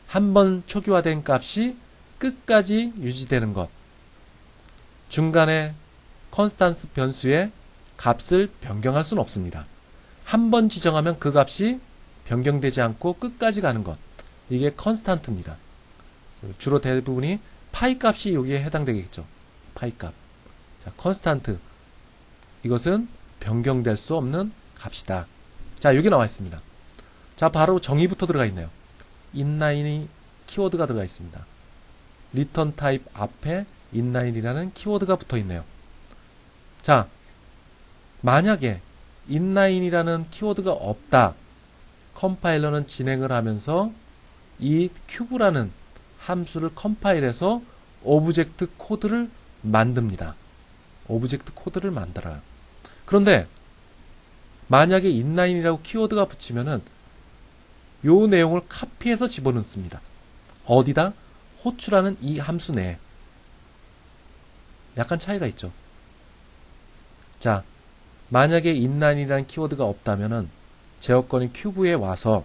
한번 초기화된 값이 끝까지 유지되는 것. 중간에 컨스탄스 변수의 값을 변경할 수는 없습니다. 한 번 지정하면 그 값이 변경되지 않고 끝까지 가는 것. 이게 컨스탄트입니다. 주로 대부분이 파이 값이 여기에 해당되겠죠. 파이 값. 자, 컨스탄트. 이것은 변경될 수 없는 값이다. 자, 여기 나와 있습니다. 자, 바로 정의부터 들어가 있네요. inline이 키워드가 들어가 있습니다. return type 앞에 inline이라는 키워드가 붙어 있네요. 자, 만약에 inline이라는 키워드가 없다. 컴파일러는 진행을 하면서 이 큐브라는 함수를 컴파일해서 오브젝트 코드를 만듭니다. 오브젝트 코드를 만들어요. 그런데 만약에 inline이라고 키워드가 붙이면은 요 내용을 카피해서 집어넣습니다. 어디다? 호출하는 이 함수 내에. 약간 차이가 있죠. 자, 만약에 inline이라는 키워드가 없다면은 제어권이 큐브에 와서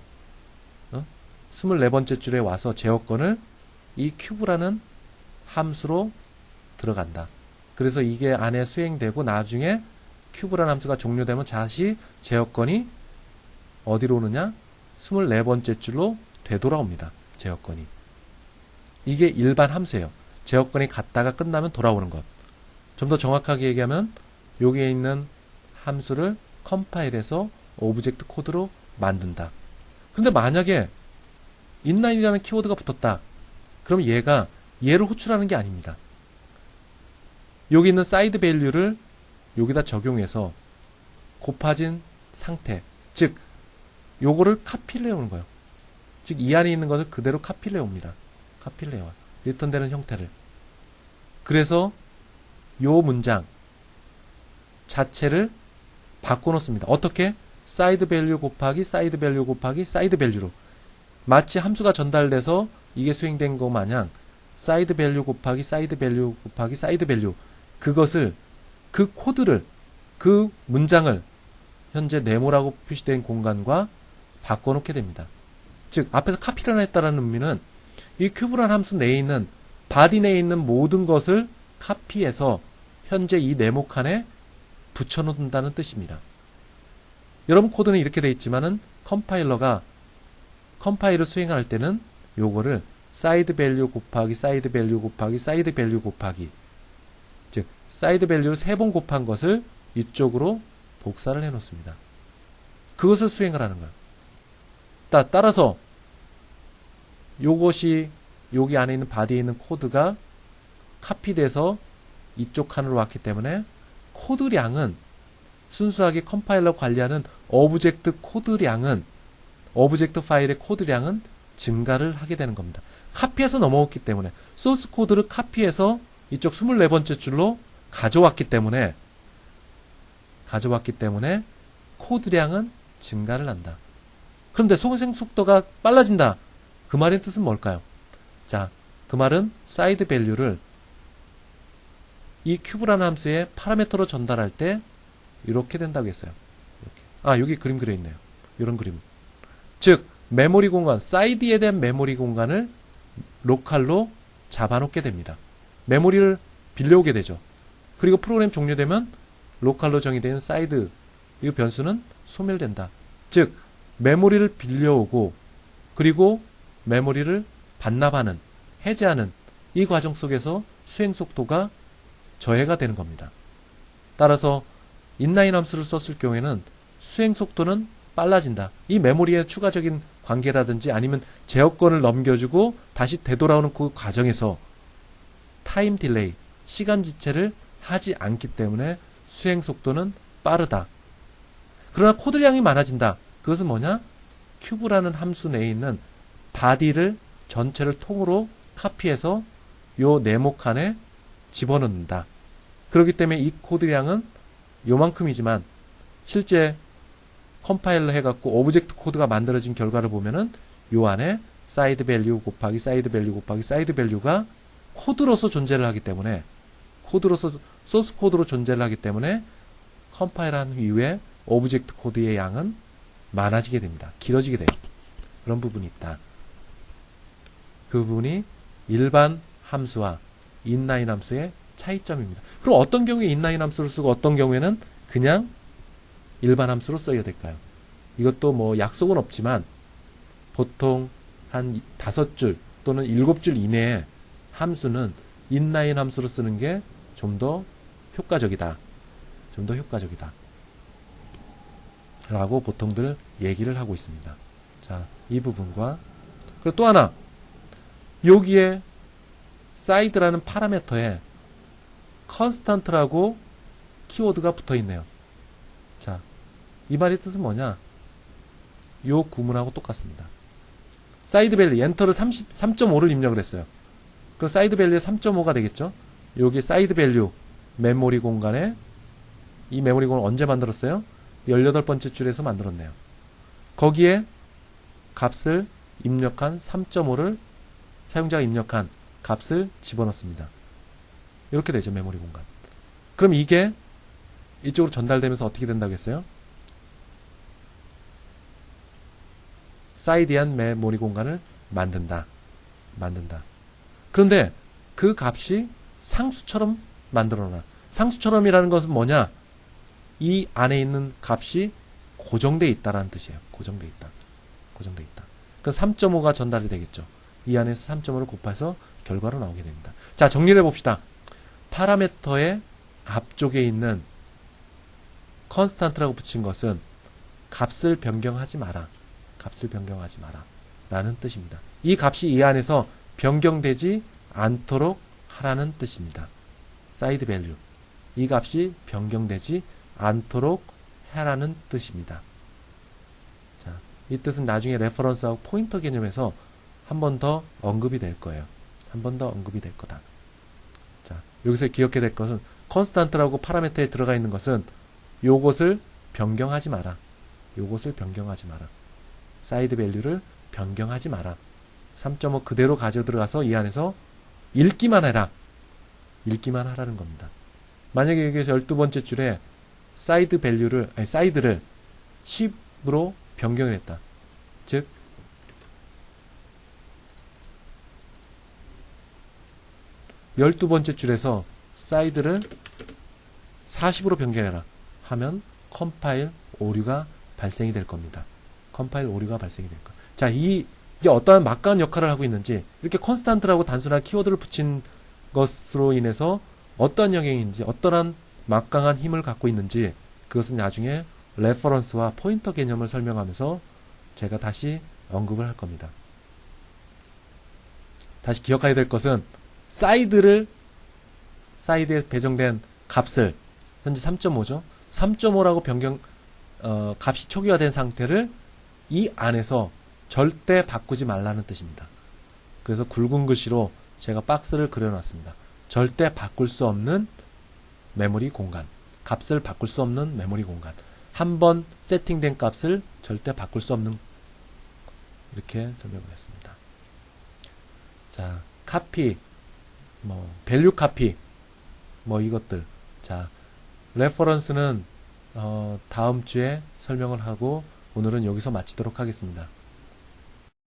24번째 줄에 와서 제어권을 이 큐브라는 함수로 들어간다. 그래서 이게 안에 수행되고 나중에 큐브라는 함수가 종료되면 다시 제어권이 어디로 오느냐? 24번째 줄로 되돌아옵니다. 제어권이. 이게 일반 함수예요. 제어권이 갔다가 끝나면 돌아오는 것. 좀 더 정확하게 얘기하면 여기에 있는 함수를 컴파일해서 오브젝트 코드로 만든다. 근데 만약에 inline이라는 키워드가 붙었다. 그럼 얘를 호출하는 게 아닙니다. 여기 있는 사이드 밸류를 여기다 적용해서 곱해진 상태, 즉 요거를 카피를 해오는 거예요. 즉 이 안에 있는 것을 그대로 카피를 해옵니다. 카피를 해와요. 리턴되는 형태를. 그래서 요 문장 자체를 바꿔놓습니다. 어떻게? 사이드 밸류 곱하기 사이드 밸류 곱하기 사이드 밸류로. 마치 함수가 전달돼서 이게 수행된 것 마냥 사이드 밸류 곱하기 사이드 밸류 곱하기 사이드 밸류, 그것을, 그 코드를, 그 문장을 현재 네모라고 표시된 공간과 바꿔놓게 됩니다. 즉 앞에서 카피를 했다는 의미는 이 큐브라는 함수 내에 있는 바디 내에 있는 모든 것을 카피해서 현재 이 네모 칸에 붙여놓는다는 뜻입니다. 여러분 코드는 이렇게 되어 있지만은 컴파일러가 컴파일을 수행할 때는 요거를 사이드 밸류 곱하기 사이드 밸류 곱하기 사이드 밸류 곱하기, 즉 사이드 밸류를 3번 곱한 것을 이쪽으로 복사를 해 놓습니다. 그것을 수행을 하는 거예요. 따라서 요것이 여기 안에 있는 바디에 있는 코드가 카피돼서 이쪽 칸으로 왔기 때문에 코드량은 순수하게 컴파일러 관리하는 오브젝트 코드량은, 오브젝트 파일의 코드량은 증가를 하게 되는 겁니다. 카피해서 넘어왔기 때문에, 소스 코드를 카피해서 이쪽 24번째 줄로 가져왔기 때문에 코드량은 증가를 한다. 그런데 소생 속도가 빨라진다. 그 말의 뜻은 뭘까요? 자, 그 말은 사이드 밸류를 이 큐브라는 함수의 파라미터로 전달할 때 이렇게 된다고 했어요. 이렇게. 여기 그림 그려 있네요. 이런 그림. 즉 메모리 공간, 사이드에 대한 메모리 공간을 로컬로 잡아놓게 됩니다. 메모리를 빌려오게 되죠. 그리고 프로그램 종료되면 로컬로 정의된 사이드 이 변수는 소멸된다. 즉 메모리를 빌려오고 그리고 메모리를 반납하는, 해제하는 이 과정 속에서 수행 속도가 저해가 되는 겁니다. 따라서 인라인 함수를 썼을 경우에는 수행 속도는 빨라진다. 이 메모리의 추가적인 관계라든지 아니면 제어권을 넘겨주고 다시 되돌아오는 그 과정에서 타임 딜레이, 시간 지체를 하지 않기 때문에 수행 속도는 빠르다. 그러나 코드량이 많아진다. 그것은 뭐냐? 큐브라는 함수 내에 있는 바디를 전체를 통으로 카피해서 요 네모 칸에 집어넣는다. 그렇기 때문에 이 코드량은 요만큼이지만 실제 컴파일러 해갖고 오브젝트 코드가 만들어진 결과를 보면은 요 안에 사이드 밸류 곱하기 사이드 밸류 곱하기 사이드 밸류가 코드로서 존재를 하기 때문에, 코드로서 소스 코드로 존재를 하기 때문에 컴파일한 이후에 오브젝트 코드의 양은 많아지게 됩니다. 길어지게 돼요. 그런 부분이 있다. 그 부분이 일반 함수와 인라인 함수의 차이점입니다. 그럼 어떤 경우에 인라인 함수를 쓰고 어떤 경우에는 그냥 일반 함수로 써야 될까요? 이것도 뭐 약속은 없지만 보통 한 5줄 또는 7줄 이내의 함수는 인라인 함수로 쓰는 게 좀 더 효과적이다. 좀 더 효과적이다. 라고 보통들 얘기를 하고 있습니다. 자, 이 부분과 그리고 또 하나, 여기에 사이드라는 파라미터에 constant라고 키워드가 붙어 있네요. 자, 이 말의 뜻은 뭐냐? 요 구문하고 똑같습니다. 사이드 밸류 엔터를 3.5를 입력을 했어요. 그 사이드 밸류의 3.5가 되겠죠? 여기 사이드 밸류 메모리 공간에, 이 메모리 공간을 언제 만들었어요? 18번째 줄에서 만들었네요. 거기에 값을 입력한 3.5를 사용자가 입력한 값을 집어넣습니다. 이렇게 되죠. 메모리 공간. 그럼 이게 이쪽으로 전달되면서 어떻게 된다고 했어요? 사이드한 메모리 공간을 만든다. 그런데 그 값이 상수처럼 만들어놔. 상수처럼이라는 것은 뭐냐? 이 안에 있는 값이 고정돼 있다라는 뜻이에요. 고정돼 있다. 고정돼 있다. 그 3.5가 전달이 되겠죠. 이 안에서 3.5를 곱해서 결과로 나오게 됩니다. 자, 정리를 해봅시다. 파라미터의 앞쪽에 있는 컨스탄트라고 붙인 것은 값을 변경하지 마라. 값을 변경하지 마라. 라는 뜻입니다. 이 값이 이 안에서 변경되지 않도록 하라는 뜻입니다. 사이드 밸류. 이 값이 변경되지 않도록 하라는 뜻입니다. 자, 이 뜻은 나중에 레퍼런스하고 포인터 개념에서 한 번 더 언급이 될 거예요. 한 번 더 언급이 될 거다. 자, 여기서 기억해야 될 것은 컨스탄트라고 파라미터에 들어가 있는 것은 요것을 변경하지 마라. 요것을 변경하지 마라. 사이드 밸류를 변경하지 마라. 3.5 그대로 가져 들어가서 이 안에서 읽기만 해라. 읽기만 하라는 겁니다. 만약에 여기서 12번째 줄에 사이드 밸류를, 아니, 사이드를 10으로 변경을 했다. 즉, 12번째 줄에서 사이드를 40으로 변경해라 하면 컴파일 오류가 발생이 될 겁니다. 컴파일 오류가 발생이 될 거예요. 자, 이게 어떠한 막강한 역할을 하고 있는지, 이렇게 컨스탄트라고 단순한 키워드를 붙인 것으로 인해서 어떠한 영향인지, 어떠한 막강한 힘을 갖고 있는지, 그것은 나중에 레퍼런스와 포인터 개념을 설명하면서 제가 다시 언급을 할 겁니다. 다시 기억해야 될 것은 사이드에 배정된 값을 현재 3.5죠. 3.5라고 값이 초기화된 상태를 이 안에서 절대 바꾸지 말라는 뜻입니다. 그래서 굵은 글씨로 제가 박스를 그려놨습니다. 절대 바꿀 수 없는 메모리 공간, 값을 바꿀 수 없는 메모리 공간, 한번 세팅된 값을 절대 바꿀 수 없는, 이렇게 설명을 했습니다. 자, 카피, 밸류 카피, 이것들. 자, 레퍼런스는 다음 주에 설명을 하고 오늘은 여기서 마치도록 하겠습니다.